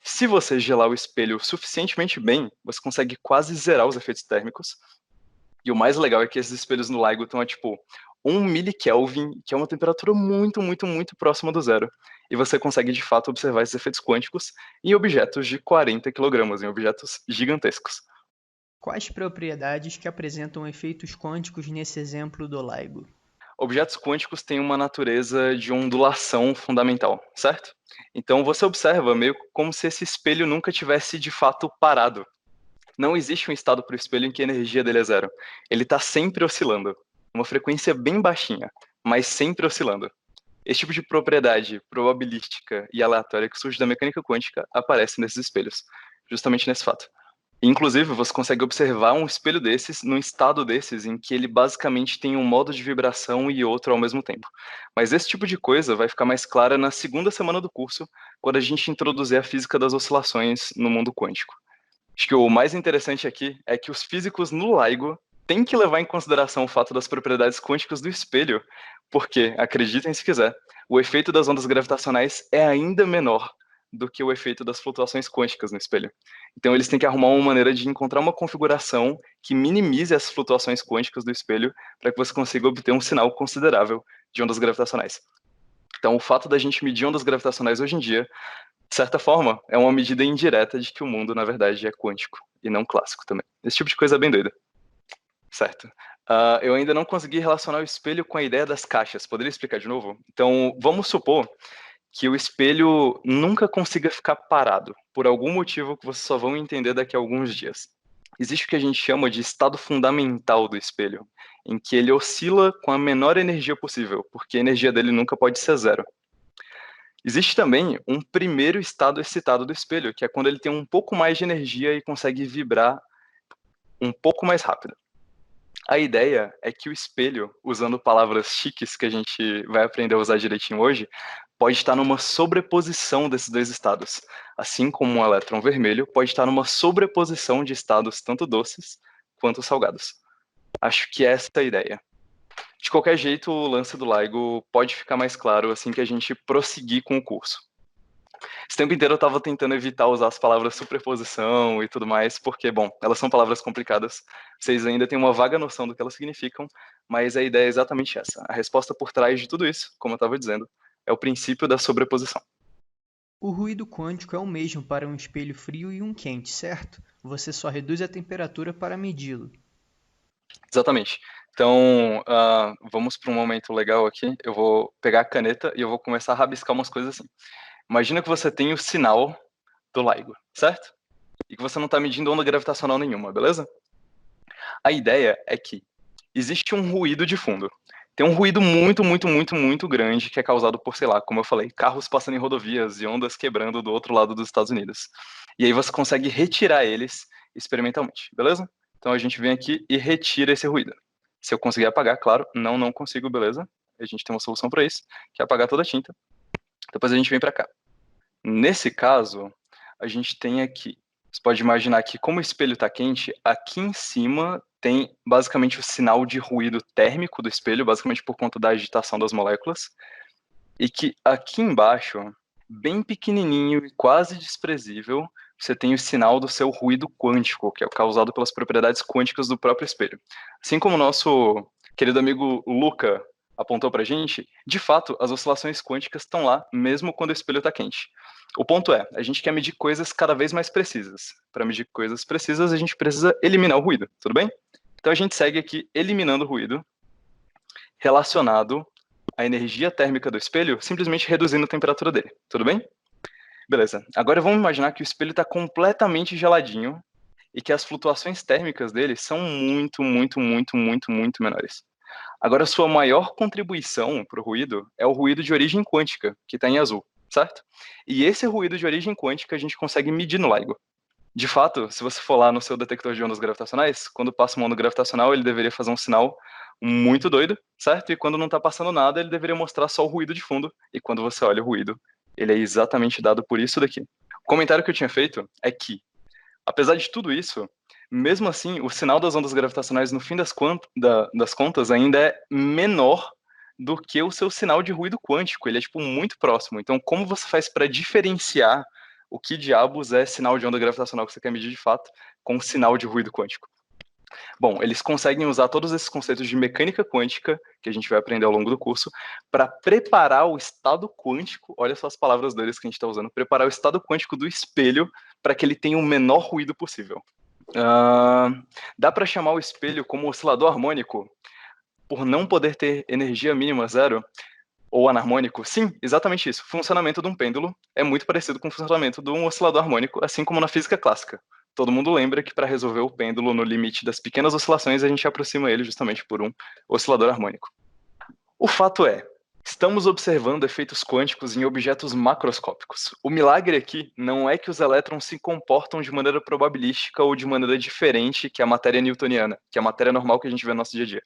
Se você gelar o espelho suficientemente bem, você consegue quase zerar os efeitos térmicos. E o mais legal é que esses espelhos no LIGO estão a tipo 1 milikelvin, que é uma temperatura muito, muito, muito próxima do zero. E você consegue de fato observar esses efeitos quânticos em objetos de 40 quilogramas, em objetos gigantescos. Quais propriedades que apresentam efeitos quânticos nesse exemplo do LIGO? Objetos quânticos têm uma natureza de ondulação fundamental, certo? Então você observa meio como se esse espelho nunca tivesse de fato parado. Não existe um estado para o espelho em que a energia dele é zero. Ele está sempre oscilando. Uma frequência bem baixinha, mas sempre oscilando. Esse tipo de propriedade probabilística e aleatória que surge da mecânica quântica aparece nesses espelhos, justamente nesse fato. Inclusive, você consegue observar um espelho desses, num estado desses, em que ele basicamente tem um modo de vibração e outro ao mesmo tempo. Mas esse tipo de coisa vai ficar mais clara na segunda semana do curso, quando a gente introduzir a física das oscilações no mundo quântico. Acho que o mais interessante aqui é que os físicos no LIGO têm que levar em consideração o fato das propriedades quânticas do espelho, porque, acreditem se quiser, o efeito das ondas gravitacionais é ainda menor do que o efeito das flutuações quânticas no espelho. Então eles têm que arrumar uma maneira de encontrar uma configuração que minimize as flutuações quânticas do espelho para que você consiga obter um sinal considerável de ondas gravitacionais. Então o fato da gente medir ondas gravitacionais hoje em dia, de certa forma, é uma medida indireta de que o mundo, na verdade, é quântico e não clássico também. Esse tipo de coisa é bem doida. Certo. Eu ainda não consegui relacionar o espelho com a ideia das caixas. Poderia explicar de novo? Então, vamos supor que o espelho nunca consiga ficar parado, por algum motivo que vocês só vão entender daqui a alguns dias. existe o que a gente chama de estado fundamental do espelho, em que ele oscila com a menor energia possível, porque a energia dele nunca pode ser zero. Existe também um primeiro estado excitado do espelho, que é quando ele tem um pouco mais de energia e consegue vibrar um pouco mais rápido. A ideia é que o espelho, usando palavras chiques que a gente vai aprender a usar direitinho hoje, pode estar numa sobreposição desses dois estados. Assim como um elétron vermelho pode estar numa sobreposição de estados tanto doces quanto salgados. Acho que essa é a ideia. De qualquer jeito, o lance do LIGO pode ficar mais claro assim que a gente prosseguir com o curso. Esse tempo inteiro eu estava tentando evitar usar as palavras superposição e tudo mais, porque, bom, elas são palavras complicadas, vocês ainda têm uma vaga noção do que elas significam, mas a ideia é exatamente essa. A resposta por trás de tudo isso, como eu estava dizendo, é o princípio da sobreposição. O ruído quântico é o mesmo para um espelho frio e um quente, certo? Você só reduz a temperatura para medi-lo. Exatamente. Então, vamos para um momento legal aqui. Eu vou pegar a caneta e eu vou começar a rabiscar umas coisas assim. Imagina que você tem o sinal do LIGO, certo? E que você não está medindo onda gravitacional nenhuma, beleza? A ideia é que existe um ruído de fundo. Tem um ruído muito, muito, muito, muito grande que é causado por, sei lá, como eu falei, carros passando em rodovias e ondas quebrando do outro lado dos Estados Unidos. E aí você consegue retirar eles experimentalmente, beleza? Então a gente vem aqui e retira esse ruído. Se eu conseguir apagar, claro, não consigo, beleza? A gente tem uma solução para isso, que é apagar toda a tinta. Depois a gente vem para cá. Nesse caso, a gente tem aqui, você pode imaginar que como o espelho está quente, aqui em cima tem basicamente o sinal de ruído térmico do espelho, basicamente por conta da agitação das moléculas, e que aqui embaixo, bem pequenininho e quase desprezível, você tem o sinal do seu ruído quântico, que é causado pelas propriedades quânticas do próprio espelho. Assim como o nosso querido amigo Luca apontou para a gente, de fato, as oscilações quânticas estão lá, mesmo quando o espelho está quente. O ponto é, a gente quer medir coisas cada vez mais precisas. Para medir coisas precisas, a gente precisa eliminar o ruído, tudo bem? Então a gente segue aqui eliminando o ruído relacionado à energia térmica do espelho, simplesmente reduzindo a temperatura dele, tudo bem? Beleza. Agora vamos imaginar que o espelho está completamente geladinho e que as flutuações térmicas dele são muito, muito, muito, muito, muito menores. Agora, a sua maior contribuição para o ruído é o ruído de origem quântica, que está em azul, certo? E esse ruído de origem quântica a gente consegue medir no LIGO. De fato, se você for lá no seu detector de ondas gravitacionais, quando passa uma onda gravitacional, ele deveria fazer um sinal muito doido, certo? E quando não está passando nada, ele deveria mostrar só o ruído de fundo. E quando você olha o ruído, ele é exatamente dado por isso daqui. O comentário que eu tinha feito é que, apesar de tudo isso, mesmo assim, o sinal das ondas gravitacionais, no fim das contas, ainda é menor do que o seu sinal de ruído quântico. Ele é, tipo, muito próximo. Então, como você faz para diferenciar o que diabos é sinal de onda gravitacional que você quer medir de fato com sinal de ruído quântico? Bom, eles conseguem usar todos esses conceitos de mecânica quântica, que a gente vai aprender ao longo do curso, para preparar o estado quântico, olha só as palavras deles que a gente está usando, preparar o estado quântico do espelho para que ele tenha o menor ruído possível. Dá para chamar o espelho como oscilador harmônico, por não poder ter energia mínima zero, ou anarmônico? Sim, exatamente isso. O funcionamento de um pêndulo é muito parecido com o funcionamento de um oscilador harmônico, assim como na física clássica. Todo mundo lembra que para resolver o pêndulo no limite das pequenas oscilações, a gente aproxima ele justamente por um oscilador harmônico. O fato é, estamos observando efeitos quânticos em objetos macroscópicos. O milagre aqui não é que os elétrons se comportam de maneira probabilística ou de maneira diferente que a matéria newtoniana, que é a matéria normal que a gente vê no nosso dia a dia.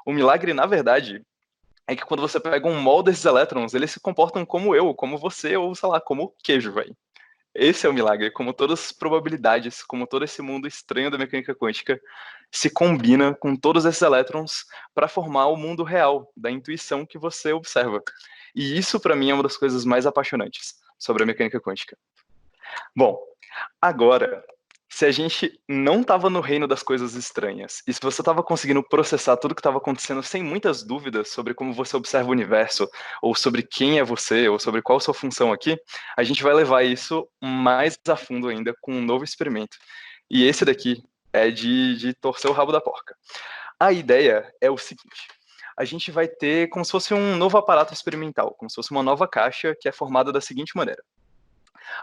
O milagre, na verdade, é que quando você pega um mol desses elétrons, eles se comportam como eu, como você, ou sei lá, como queijo, velho. Esse é o milagre, como todas as probabilidades, como todo esse mundo estranho da mecânica quântica se combina com todos esses elétrons para formar o mundo real, da intuição que você observa. E isso, para mim, é uma das coisas mais apaixonantes sobre a mecânica quântica. Bom, agora, se a gente não estava no reino das coisas estranhas, e se você estava conseguindo processar tudo que estava acontecendo sem muitas dúvidas sobre como você observa o universo, ou sobre quem é você, ou sobre qual a sua função aqui, a gente vai levar isso mais a fundo ainda com um novo experimento. E esse daqui é de torcer o rabo da porca. A ideia é o seguinte: a gente vai ter como se fosse um novo aparato experimental, como se fosse uma nova caixa que é formada da seguinte maneira.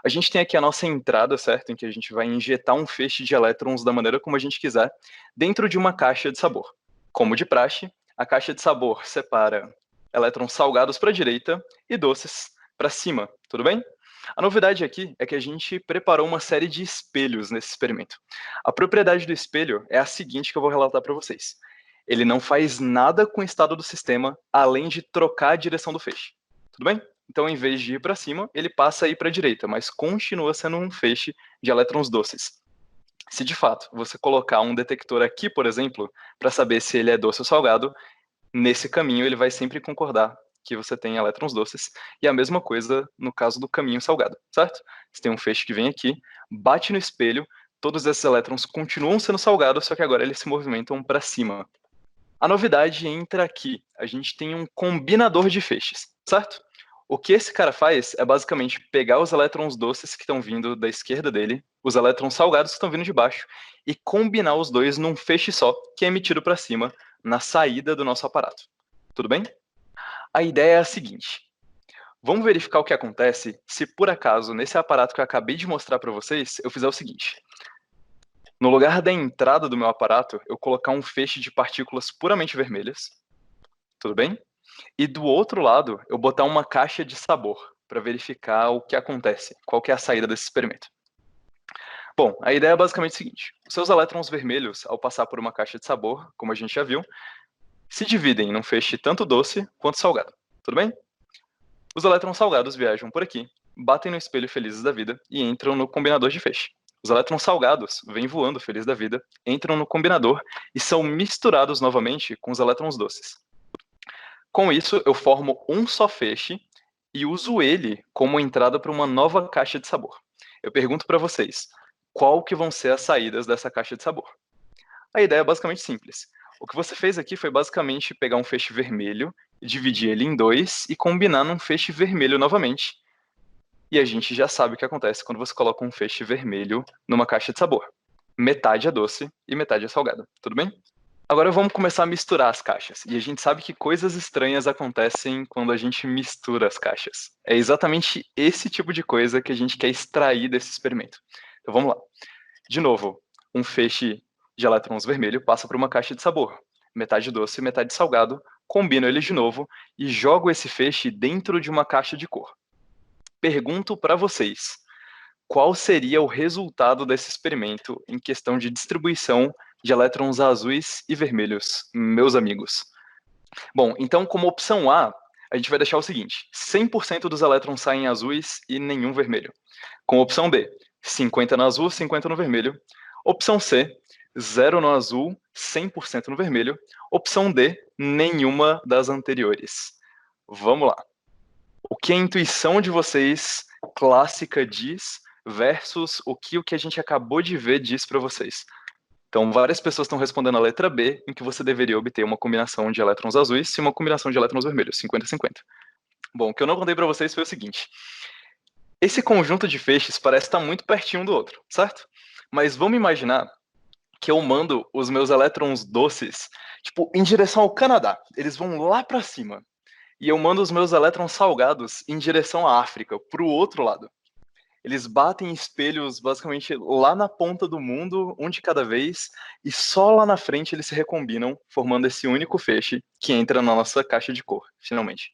A gente tem aqui a nossa entrada, certo? Em que a gente vai injetar um feixe de elétrons da maneira como a gente quiser, dentro de uma caixa de sabor. Como de praxe, a caixa de sabor separa elétrons salgados para a direita e doces para cima, tudo bem? A novidade aqui é que a gente preparou uma série de espelhos nesse experimento. A propriedade do espelho é a seguinte que eu vou relatar para vocês. Ele não faz nada com o estado do sistema, além de trocar a direção do feixe. Tudo bem? Então, em vez de ir para cima, ele passa a ir para a direita, mas continua sendo um feixe de elétrons doces. Se de fato você colocar um detector aqui, por exemplo, para saber se ele é doce ou salgado, nesse caminho ele vai sempre concordar que você tem elétrons doces, e a mesma coisa no caso do caminho salgado, certo? Você tem um feixe que vem aqui, bate no espelho, todos esses elétrons continuam sendo salgados, só que agora eles se movimentam para cima. A novidade entra aqui, a gente tem um combinador de feixes, certo? O que esse cara faz é basicamente pegar os elétrons doces que estão vindo da esquerda dele, os elétrons salgados que estão vindo de baixo, e combinar os dois num feixe só, que é emitido para cima, na saída do nosso aparato. Tudo bem? A ideia é a seguinte. Vamos verificar o que acontece se, por acaso, nesse aparato que eu acabei de mostrar para vocês, eu fizer o seguinte. No lugar da entrada do meu aparato, eu colocar um feixe de partículas puramente vermelhas. Tudo bem? E do outro lado, eu botar uma caixa de sabor para verificar o que acontece, qual que é a saída desse experimento. Bom, a ideia é basicamente o seguinte. Os seus elétrons vermelhos, ao passar por uma caixa de sabor, como a gente já viu, se dividem num feixe tanto doce quanto salgado. Tudo bem? Os elétrons salgados viajam por aqui, batem no espelho felizes da vida e entram no combinador de feixe. Os elétrons salgados vêm voando felizes da vida, entram no combinador e são misturados novamente com os elétrons doces. Com isso, eu formo um só feixe e uso ele como entrada para uma nova caixa de sabor. Eu pergunto para vocês, qual que vão ser as saídas dessa caixa de sabor? A ideia é basicamente simples. O que você fez aqui foi basicamente pegar um feixe vermelho, dividir ele em dois e combinar num feixe vermelho novamente. E a gente já sabe o que acontece quando você coloca um feixe vermelho numa caixa de sabor. Metade é doce e metade é salgado. Tudo bem? Agora vamos começar a misturar as caixas. E a gente sabe que coisas estranhas acontecem quando a gente mistura as caixas. É exatamente esse tipo de coisa que a gente quer extrair desse experimento. Então vamos lá. De novo, um feixe de elétrons vermelho passa por uma caixa de sabor. Metade doce e metade salgado. Combino eles de novo e jogo esse feixe dentro de uma caixa de cor. Pergunto para vocês, qual seria o resultado desse experimento em questão de distribuição de elétrons azuis e vermelhos, meus amigos? Bom, então como opção A, a gente vai deixar o seguinte, 100% dos elétrons saem azuis e nenhum vermelho. Com opção B, 50 no azul, 50 no vermelho. Opção C, 0 no azul, 100% no vermelho. Opção D, nenhuma das anteriores. Vamos lá. O que a intuição de vocês clássica diz versus o que a gente acabou de ver diz para vocês. Então, várias pessoas estão respondendo a letra B, em que você deveria obter uma combinação de elétrons azuis e uma combinação de elétrons vermelhos, 50-50. Bom, o que eu não contei para vocês foi o seguinte. Esse conjunto de feixes parece estar muito pertinho um do outro, certo? Mas vamos imaginar que eu mando os meus elétrons doces, tipo, em direção ao Canadá. Eles vão lá para cima. E eu mando os meus elétrons salgados em direção à África, para o outro lado. Eles batem em espelhos basicamente lá na ponta do mundo, um de cada vez, e só lá na frente eles se recombinam, formando esse único feixe que entra na nossa caixa de cor, finalmente.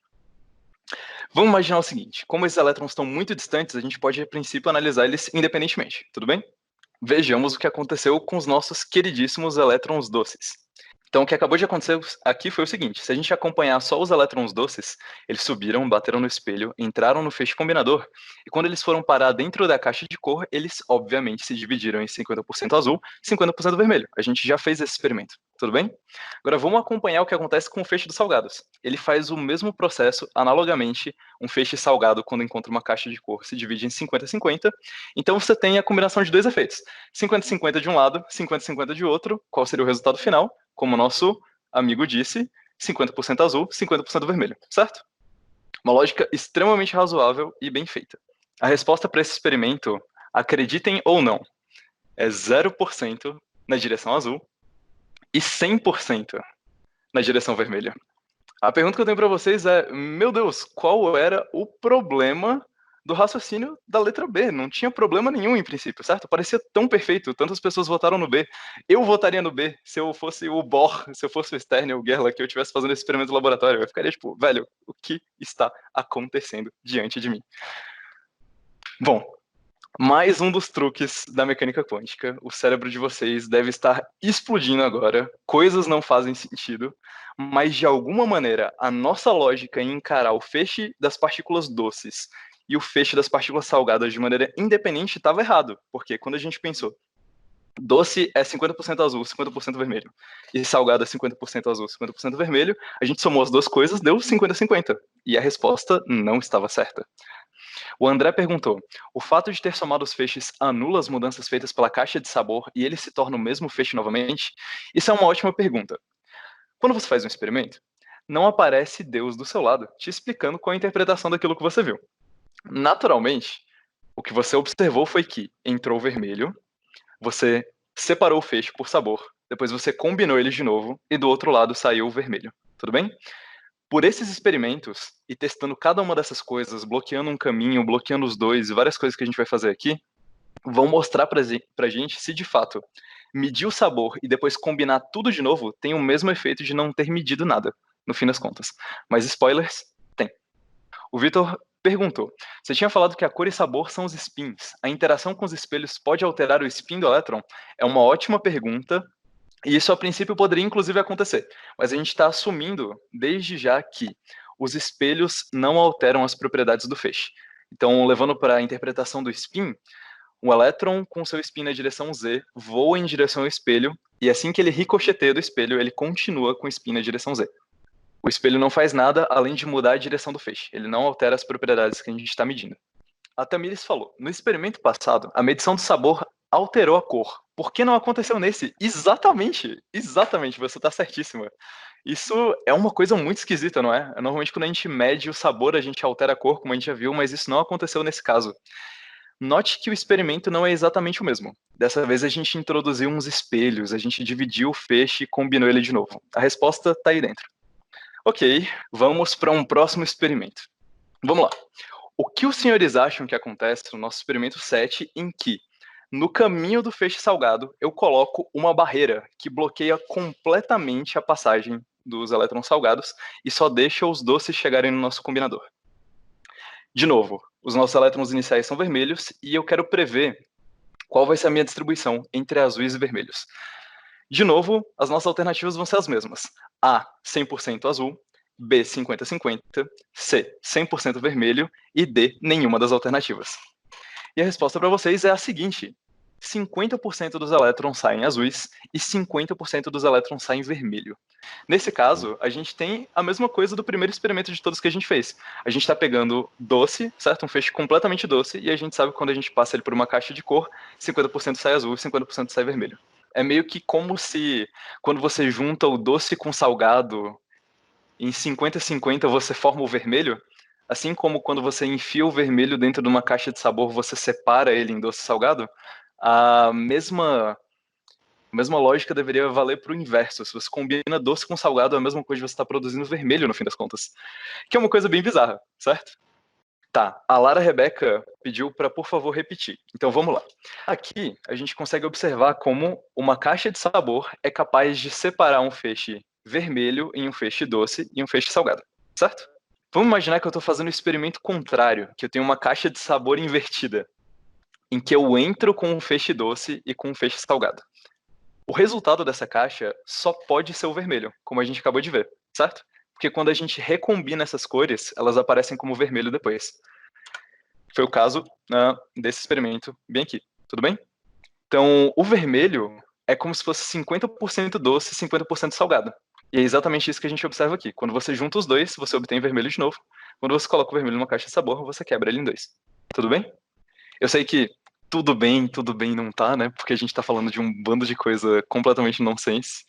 Vamos imaginar o seguinte, como esses elétrons estão muito distantes, a gente pode, a princípio, analisar eles independentemente, tudo bem? Vejamos o que aconteceu com os nossos queridíssimos elétrons doces. Então, o que acabou de acontecer aqui foi o seguinte, se a gente acompanhar só os elétrons doces, eles subiram, bateram no espelho, entraram no feixe combinador, e quando eles foram parar dentro da caixa de cor, eles, obviamente, se dividiram em 50% azul e 50% vermelho. A gente já fez esse experimento, tudo bem? Agora, vamos acompanhar o que acontece com o feixe dos salgados. Ele faz o mesmo processo, analogamente, um feixe salgado, quando encontra uma caixa de cor, se divide em 50-50, então você tem a combinação de dois efeitos. 50-50 de um lado, 50-50 de outro, qual seria o resultado final? Como o nosso amigo disse, 50% azul, 50% vermelho, certo? Uma lógica extremamente razoável e bem feita. A resposta para esse experimento, acreditem ou não, é 0% na direção azul e 100% na direção vermelha. A pergunta que eu tenho para vocês é, meu Deus, qual era o problema do raciocínio da letra B. Não tinha problema nenhum em princípio, certo? Parecia tão perfeito, tantas pessoas votaram no B. Eu votaria no B se eu fosse o Bohr, se eu fosse o Stern ou o Gerlach, que eu estivesse fazendo esse experimento no laboratório. Eu ficaria tipo, velho, o que está acontecendo diante de mim? Bom, mais um dos truques da mecânica quântica. O cérebro de vocês deve estar explodindo agora. Coisas não fazem sentido, mas de alguma maneira a nossa lógica em encarar o feixe das partículas doces e o feixe das partículas salgadas de maneira independente estava errado. Porque quando a gente pensou, doce é 50% azul, 50% vermelho, e salgado é 50% azul, 50% vermelho, a gente somou as duas coisas, deu 50-50. E a resposta não estava certa. O André perguntou: o fato de ter somado os feixes anula as mudanças feitas pela caixa de sabor e ele se torna o mesmo feixe novamente? Isso é uma ótima pergunta. Quando você faz um experimento, não aparece Deus do seu lado, te explicando qual é a interpretação daquilo que você viu. Naturalmente, o que você observou foi que entrou o vermelho, você separou o feixe por sabor, depois você combinou eles de novo e do outro lado saiu o vermelho. Tudo bem? Por esses experimentos e testando cada uma dessas coisas, bloqueando um caminho, bloqueando os dois e várias coisas que a gente vai fazer aqui, vão mostrar pra gente se de fato medir o sabor e depois combinar tudo de novo tem o mesmo efeito de não ter medido nada, no fim das contas. Mas spoilers, tem. O Vitor perguntou: você tinha falado que a cor e sabor são os spins. A interação com os espelhos pode alterar o spin do elétron? É uma ótima pergunta. E isso, a princípio, poderia inclusive acontecer. Mas a gente está assumindo, desde já, que os espelhos não alteram as propriedades do feixe. Então, levando para a interpretação do spin, um elétron com seu spin na direção Z voa em direção ao espelho, e assim que ele ricocheteia do espelho, ele continua com o spin na direção Z. O espelho não faz nada além de mudar a direção do feixe. Ele não altera as propriedades que a gente está medindo. A Tamires falou: no experimento passado, a medição do sabor alterou a cor. Por que não aconteceu nesse? Exatamente, exatamente, você está certíssima. Isso é uma coisa muito esquisita, não é? Normalmente quando a gente mede o sabor, a gente altera a cor, como a gente já viu, mas isso não aconteceu nesse caso. Note que o experimento não é exatamente o mesmo. Dessa vez a gente introduziu uns espelhos, a gente dividiu o feixe e combinou ele de novo. A resposta está aí dentro. Ok, vamos para um próximo experimento. Vamos lá. O que os senhores acham que acontece no nosso experimento 7, em que, no caminho do feixe salgado, eu coloco uma barreira que bloqueia completamente a passagem dos elétrons salgados e só deixa os doces chegarem no nosso combinador? De novo, os nossos elétrons iniciais são vermelhos e eu quero prever qual vai ser a minha distribuição entre azuis e vermelhos. De novo, as nossas alternativas vão ser as mesmas. A, 100% azul, B, 50-50, C, 100% vermelho e D, nenhuma das alternativas. E a resposta para vocês é a seguinte: 50% dos elétrons saem azuis e 50% dos elétrons saem vermelho. Nesse caso, a gente tem a mesma coisa do primeiro experimento de todos que a gente fez. A gente está pegando doce, certo? Um feixe completamente doce, e a gente sabe que quando a gente passa ele por uma caixa de cor, 50% sai azul e 50% sai vermelho. É meio que como se, quando você junta o doce com o salgado, em 50-50 você forma o vermelho, assim como quando você enfia o vermelho dentro de uma caixa de sabor, você separa ele em doce e salgado, a mesma lógica deveria valer para o inverso. Se você combina doce com salgado, é a mesma coisa de você estar produzindo vermelho, no fim das contas. Que é uma coisa bem bizarra, certo? Tá, a Lara Rebeca pediu para, por favor, repetir. Então vamos lá. Aqui a gente consegue observar como uma caixa de sabor é capaz de separar um feixe vermelho em um feixe doce e um feixe salgado, certo? Vamos imaginar que eu estou fazendo um experimento contrário, que eu tenho uma caixa de sabor invertida, em que eu entro com um feixe doce e com um feixe salgado. O resultado dessa caixa só pode ser o vermelho, como a gente acabou de ver, certo? Porque quando a gente recombina essas cores, elas aparecem como vermelho depois. Foi o caso desse experimento bem aqui, tudo bem? Então, o vermelho é como se fosse 50% doce e 50% salgado. E é exatamente isso que a gente observa aqui. Quando você junta os dois, você obtém vermelho de novo. Quando você coloca o vermelho numa caixa de sabor, você quebra ele em dois. Tudo bem? Eu sei que tudo bem não tá, né? Porque a gente tá falando de um bando de coisa completamente nonsense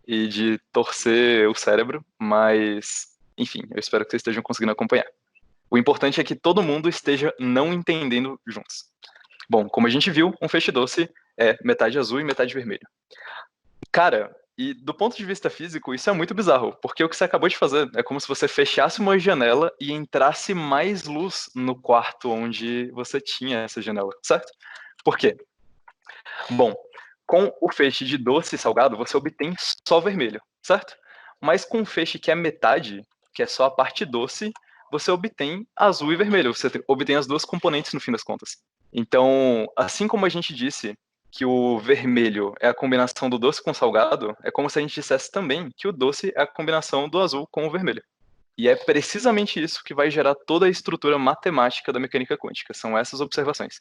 e de torcer o cérebro, mas, enfim, eu espero que vocês estejam conseguindo acompanhar. O importante é que todo mundo esteja não entendendo juntos. Bom, como a gente viu, um feixe doce é metade azul e metade vermelho. Cara, E do ponto de vista físico, isso é muito bizarro, porque o que você acabou de fazer é como se você fechasse uma janela e entrasse mais luz no quarto onde você tinha essa janela, certo? Por quê? Bom, com o feixe de doce e salgado, você obtém só vermelho, certo? Mas com o feixe que é metade, que é só a parte doce, você obtém azul e vermelho. Você obtém as duas componentes no fim das contas. Então, assim como a gente disse que o vermelho é a combinação do doce com o salgado, é como se a gente dissesse também que o doce é a combinação do azul com o vermelho. E é precisamente isso que vai gerar toda a estrutura matemática da mecânica quântica, são essas observações.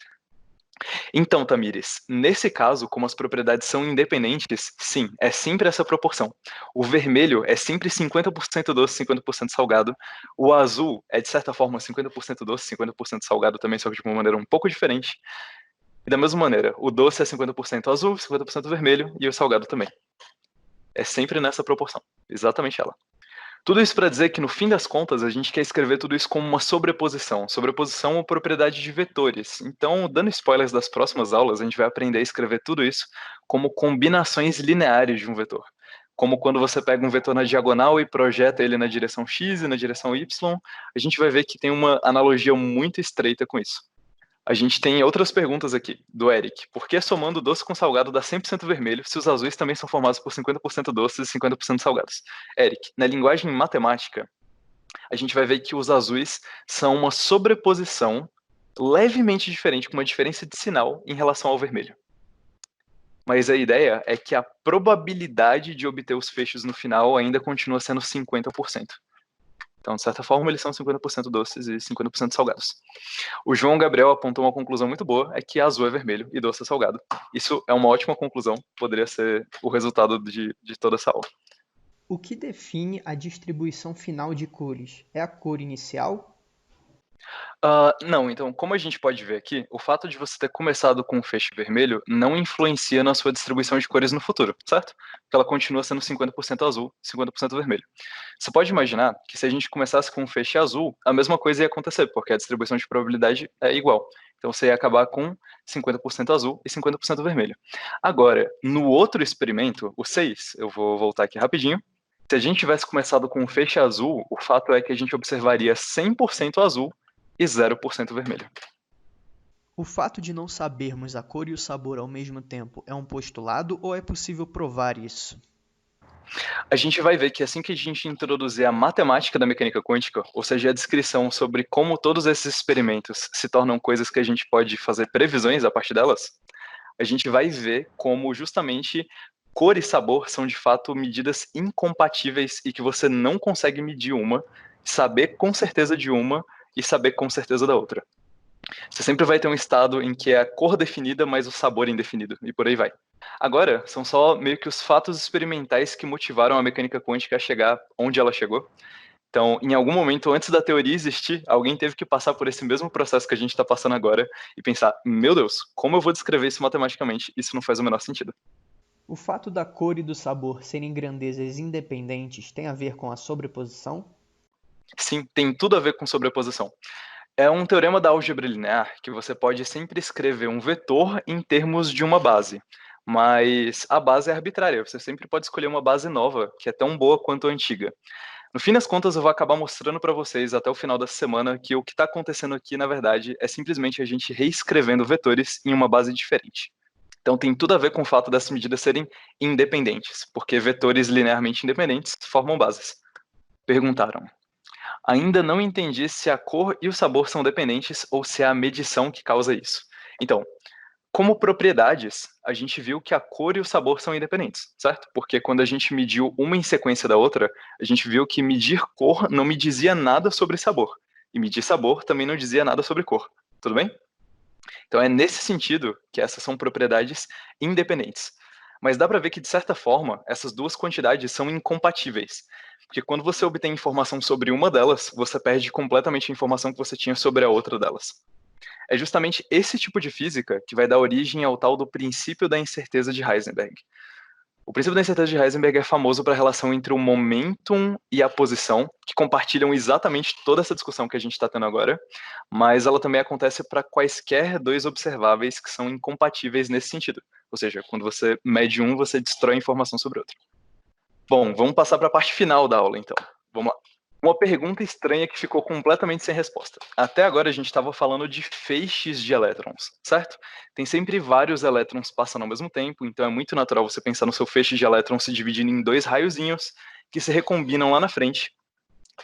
Então, Tamires, nesse caso, como as propriedades são independentes, sim, é sempre essa proporção. O vermelho é sempre 50% doce, 50% salgado. O azul é, de certa forma, 50% doce, 50% salgado também, só que de uma maneira um pouco diferente. E da mesma maneira, o doce é 50% azul, 50% vermelho e o salgado também. É sempre nessa proporção, exatamente ela. Tudo isso para dizer que, no fim das contas, a gente quer escrever tudo isso como uma sobreposição. Sobreposição é uma propriedade de vetores. Então, dando spoilers das próximas aulas, a gente vai aprender a escrever tudo isso como combinações lineares de um vetor. Como quando você pega um vetor na diagonal e projeta ele na direção x e na direção y, a gente vai ver que tem uma analogia muito estreita com isso. A gente tem outras perguntas aqui, do Eric. Por que somando doce com salgado dá 100% vermelho, se os azuis também são formados por 50% doces e 50% salgados? Eric, na linguagem matemática, a gente vai ver que os azuis são uma sobreposição levemente diferente, com uma diferença de sinal em relação ao vermelho. Mas a ideia é que a probabilidade de obter os fechos no final ainda continua sendo 50%. Então, de certa forma, eles são 50% doces e 50% salgados. O João Gabriel apontou uma conclusão muito boa, é que azul é vermelho e doce é salgado. Isso é uma ótima conclusão, poderia ser o resultado de toda essa aula. O que define a distribuição final de cores? É a cor inicial? Não, então, como a gente pode ver aqui, o fato de você ter começado com um feixe vermelho não influencia na sua distribuição de cores no futuro, certo? Porque ela continua sendo 50% azul, 50% vermelho. Você pode imaginar que se a gente começasse com um feixe azul, a mesma coisa ia acontecer, porque a distribuição de probabilidade é igual. Então você ia acabar com 50% azul e 50% vermelho. Agora, no outro experimento, o 6, eu vou voltar aqui rapidinho. Se a gente tivesse começado com um feixe azul, o fato é que a gente observaria 100% azul e 0% vermelho. O fato de não sabermos a cor e o sabor ao mesmo tempo é um postulado ou é possível provar isso? A gente vai ver que assim que a gente introduzir a matemática da mecânica quântica, ou seja, a descrição sobre como todos esses experimentos se tornam coisas que a gente pode fazer previsões a partir delas, a gente vai ver como justamente cor e sabor são de fato medidas incompatíveis e que você não consegue medir uma, saber com certeza de uma e saber com certeza da outra. Você sempre vai ter um estado em que é a cor definida, mas o sabor indefinido, e por aí vai. Agora, são só meio que os fatos experimentais que motivaram a mecânica quântica a chegar onde ela chegou. Então, em algum momento, antes da teoria existir, alguém teve que passar por esse mesmo processo que a gente está passando agora e pensar: meu Deus, como eu vou descrever isso matematicamente? Isso não faz o menor sentido. O fato da cor e do sabor serem grandezas independentes tem a ver com a sobreposição? Sim, tem tudo a ver com sobreposição. É um teorema da álgebra linear que você pode sempre escrever um vetor em termos de uma base, mas a base é arbitrária, você sempre pode escolher uma base nova, que é tão boa quanto a antiga. No fim das contas, eu vou acabar mostrando para vocês até o final dessa semana que o que está acontecendo aqui, na verdade, é simplesmente a gente reescrevendo vetores em uma base diferente. Então tem tudo a ver com o fato dessas medidas serem independentes, porque vetores linearmente independentes formam bases. Perguntaram: ainda não entendi se a cor e o sabor são dependentes ou se é a medição que causa isso. Então, como propriedades, a gente viu que a cor e o sabor são independentes, certo? Porque quando a gente mediu uma em sequência da outra, a gente viu que medir cor não me dizia nada sobre sabor. E medir sabor também não dizia nada sobre cor. Tudo bem? Então é nesse sentido que essas são propriedades independentes. Mas dá para ver que, de certa forma, essas duas quantidades são incompatíveis. Porque quando você obtém informação sobre uma delas, você perde completamente a informação que você tinha sobre a outra delas. É justamente esse tipo de física que vai dar origem ao tal do princípio da incerteza de Heisenberg. O princípio da incerteza de Heisenberg é famoso para a relação entre o momentum e a posição, que compartilham exatamente toda essa discussão que a gente está tendo agora, mas ela também acontece para quaisquer dois observáveis que são incompatíveis nesse sentido. Ou seja, quando você mede um, você destrói a informação sobre o outro. Bom, vamos passar para a parte final da aula, então. Vamos lá. Uma pergunta estranha que ficou completamente sem resposta. Até agora a gente estava falando de feixes de elétrons, certo? Tem sempre vários elétrons passando ao mesmo tempo, então é muito natural você pensar no seu feixe de elétrons se dividindo em dois raiozinhos que se recombinam lá na frente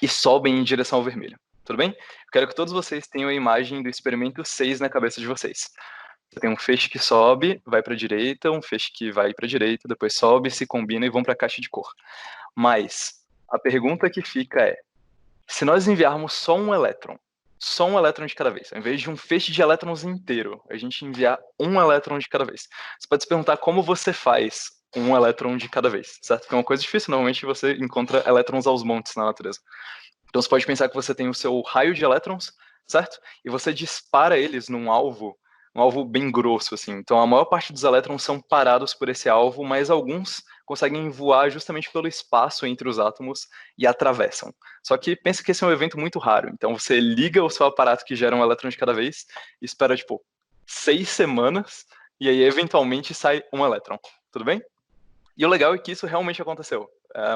e sobem em direção ao vermelho. Tudo bem? Eu quero que todos vocês tenham a imagem do experimento 6 na cabeça de vocês. Você tem um feixe que sobe, vai para a direita, um feixe que vai para a direita, depois sobe, se combina e vão para a caixa de cor. Mas a pergunta que fica é: se nós enviarmos só um elétron de cada vez, ao invés de um feixe de elétrons inteiro, a gente enviar um elétron de cada vez. Você pode se perguntar como você faz um elétron de cada vez, certo? Que é uma coisa difícil, normalmente você encontra elétrons aos montes na natureza. Então você pode pensar que você tem o seu raio de elétrons, certo? E você dispara eles num alvo, um alvo bem grosso, assim. Então a maior parte dos elétrons são parados por esse alvo, mas alguns conseguem voar justamente pelo espaço entre os átomos e atravessam. Só que pensa que esse é um evento muito raro. Então você liga o seu aparato que gera um elétron de cada vez e espera, tipo, 6 semanas e aí eventualmente sai um elétron. Tudo bem? E o legal é que isso realmente aconteceu.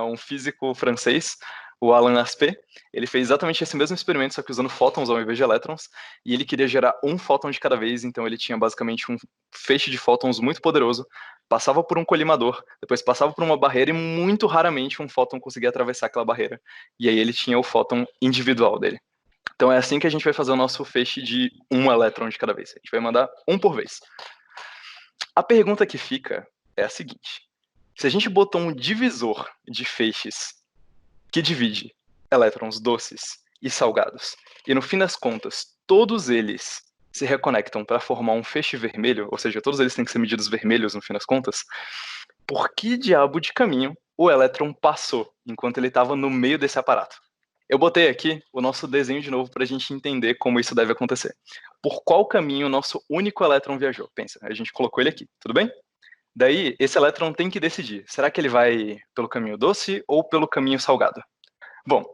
Um físico francês, o Alain Aspect, ele fez exatamente esse mesmo experimento, só que usando fótons ao invés de elétrons, e ele queria gerar um fóton de cada vez, então ele tinha basicamente um feixe de fótons muito poderoso, passava por um colimador, depois passava por uma barreira e muito raramente um fóton conseguia atravessar aquela barreira. E aí ele tinha o fóton individual dele. Então é assim que a gente vai fazer o nosso feixe de um elétron de cada vez. A gente vai mandar um por vez. A pergunta que fica é a seguinte: se a gente botou um divisor de feixes que divide elétrons doces e salgados, e no fim das contas, todos eles se reconectam para formar um feixe vermelho, ou seja, todos eles têm que ser medidos vermelhos no fim das contas, por que diabo de caminho o elétron passou enquanto ele estava no meio desse aparato? Eu botei aqui o nosso desenho de novo para a gente entender como isso deve acontecer. Por qual caminho o nosso único elétron viajou? Pensa, a gente colocou ele aqui, tudo bem? Daí, esse elétron tem que decidir, será que ele vai pelo caminho doce ou pelo caminho salgado? Bom,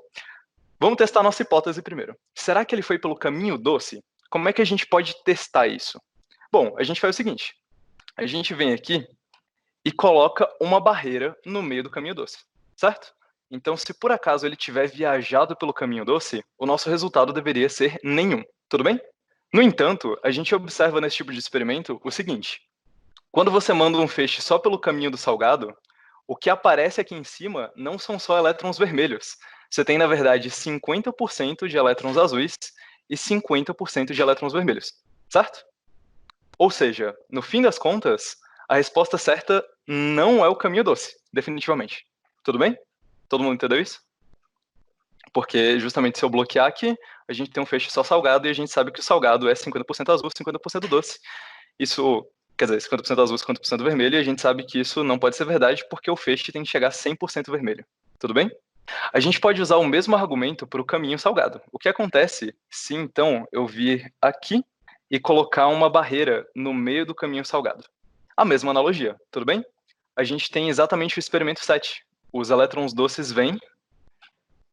vamos testar a nossa hipótese primeiro. Será que ele foi pelo caminho doce? Como é que a gente pode testar isso? Bom, a gente faz o seguinte, a gente vem aqui e coloca uma barreira no meio do caminho doce, certo? Então, se por acaso ele tiver viajado pelo caminho doce, o nosso resultado deveria ser nenhum, tudo bem? No entanto, a gente observa nesse tipo de experimento o seguinte: quando você manda um feixe só pelo caminho do salgado, o que aparece aqui em cima não são só elétrons vermelhos. Você tem, na verdade, 50% de elétrons azuis e 50% de elétrons vermelhos, certo? Ou seja, no fim das contas, a resposta certa não é o caminho doce, definitivamente. Tudo bem? Todo mundo entendeu isso? Porque justamente se eu bloquear aqui, a gente tem um feixe só salgado e a gente sabe que o salgado é 50% azul, 50% doce. Isso, quer dizer, 50% azul, 50% vermelho, e a gente sabe que isso não pode ser verdade porque o feixe tem que chegar a 100% vermelho. Tudo bem? A gente pode usar o mesmo argumento para o caminho salgado. O que acontece se então eu vir aqui e colocar uma barreira no meio do caminho salgado? A mesma analogia, tudo bem? A gente tem exatamente o experimento 7. Os elétrons doces vêm,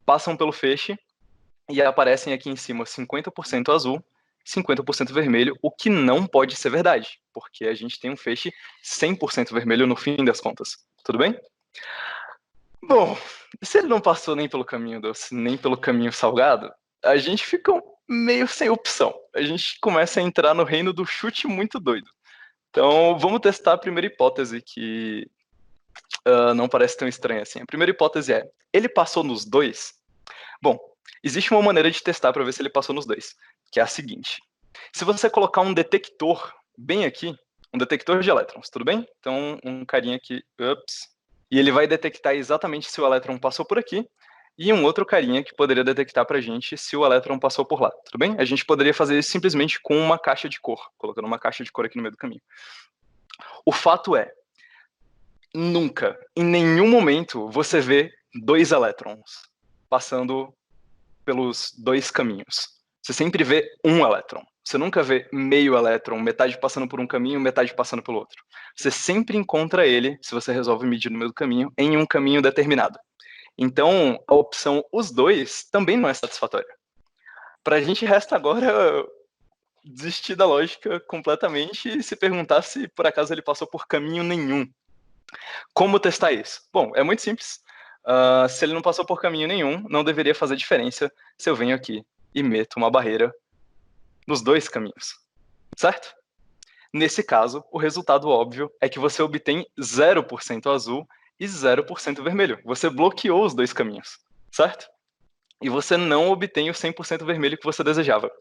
passam pelo feixe e aparecem aqui em cima 50% azul, 50% vermelho, o que não pode ser verdade, porque a gente tem um feixe 100% vermelho no fim das contas. Tudo bem? Bom, se ele não passou nem pelo caminho doce, nem pelo caminho salgado, a gente fica meio sem opção. A gente começa a entrar no reino do chute muito doido. Então, vamos testar a primeira hipótese, que não parece tão estranha assim. A primeira hipótese é: ele passou nos dois? Bom, existe uma maneira de testar para ver se ele passou nos dois, que é a seguinte: se você colocar um detector bem aqui, um detector de elétrons, tudo bem? Então, um carinha aqui, e ele vai detectar exatamente se o elétron passou por aqui, e um outro carinha que poderia detectar pra gente se o elétron passou por lá, tudo bem? A gente poderia fazer isso simplesmente com uma caixa de cor, colocando uma caixa de cor aqui no meio do caminho. O fato é, nunca, em nenhum momento, você vê dois elétrons passando pelos dois caminhos. Você sempre vê um elétron. Você nunca vê meio elétron, metade passando por um caminho, metade passando pelo outro. Você sempre encontra ele, se você resolve medir no meio do caminho, em um caminho determinado. Então, a opção os dois também não é satisfatória. Para a gente resta agora desistir da lógica completamente e se perguntar se por acaso ele passou por caminho nenhum. Como testar isso? Bom, é muito simples. Se ele não passou por caminho nenhum, não deveria fazer diferença se eu venho aqui e meto uma barreira nos dois caminhos, certo? Nesse caso, o resultado óbvio é que você obtém 0% azul e 0% vermelho. Você bloqueou os dois caminhos, certo? E você não obtém o 100% vermelho que você desejava.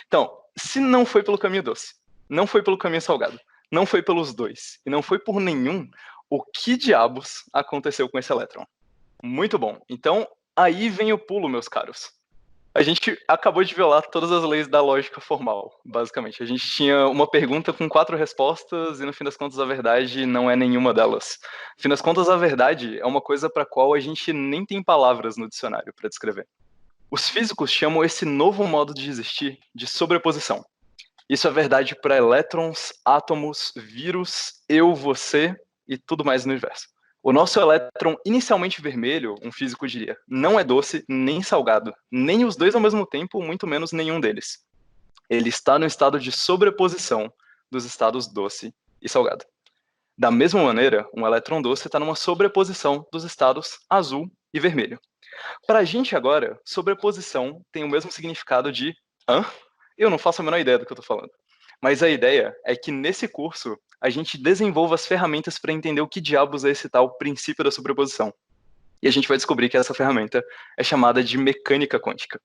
Então, se não foi pelo caminho doce, não foi pelo caminho salgado, não foi pelos dois, e não foi por nenhum, o que diabos aconteceu com esse elétron? Muito bom. Então, aí vem o pulo, meus caros. A gente acabou de violar todas as leis da lógica formal, basicamente. A gente tinha uma pergunta com 4 respostas e, no fim das contas, a verdade não é nenhuma delas. No fim das contas, a verdade é uma coisa para a qual a gente nem tem palavras no dicionário para descrever. Os físicos chamam esse novo modo de existir de sobreposição. Isso é verdade para elétrons, átomos, vírus, eu, você e tudo mais no universo. O nosso elétron inicialmente vermelho, um físico diria, não é doce nem salgado, nem os dois ao mesmo tempo, muito menos nenhum deles. Ele está no estado de sobreposição dos estados doce e salgado. Da mesma maneira, um elétron doce está numa sobreposição dos estados azul e vermelho. Para a gente agora, sobreposição tem o mesmo significado de hã? Eu não faço a menor ideia do que eu estou falando. Mas a ideia é que nesse curso a gente desenvolva as ferramentas para entender o que diabos é esse tal princípio da sobreposição. E a gente vai descobrir que essa ferramenta é chamada de mecânica quântica.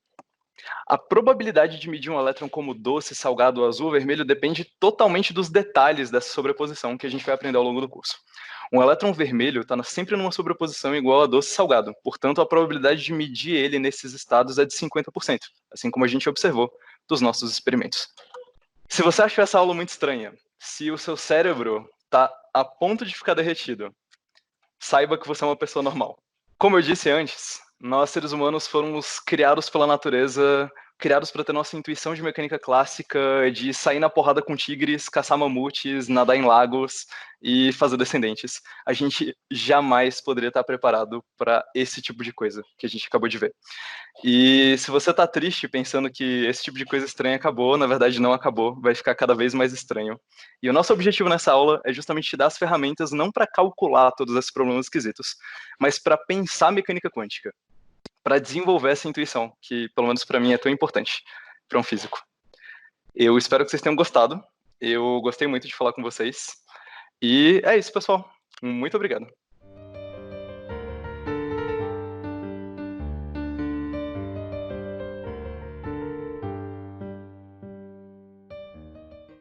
A probabilidade de medir um elétron como doce, salgado, azul, vermelho depende totalmente dos detalhes dessa sobreposição que a gente vai aprender ao longo do curso. Um elétron vermelho está sempre numa sobreposição igual a doce salgado, portanto a probabilidade de medir ele nesses estados é de 50%, assim como a gente observou dos nossos experimentos. Se você achou essa aula muito estranha, se o seu cérebro está a ponto de ficar derretido, saiba que você é uma pessoa normal. Como eu disse antes, nós seres humanos fomos criados pela natureza, criados para ter nossa intuição de mecânica clássica, de sair na porrada com tigres, caçar mamutes, nadar em lagos e fazer descendentes. A gente jamais poderia estar preparado para esse tipo de coisa que a gente acabou de ver. E se você tá triste pensando que esse tipo de coisa estranha acabou, na verdade não acabou, vai ficar cada vez mais estranho. E o nosso objetivo nessa aula é justamente te dar as ferramentas não para calcular todos esses problemas esquisitos, mas para pensar mecânica quântica, para desenvolver essa intuição, que pelo menos para mim é tão importante para um físico. Eu espero que vocês tenham gostado. Eu gostei muito de falar com vocês. E é isso, pessoal. Muito obrigado.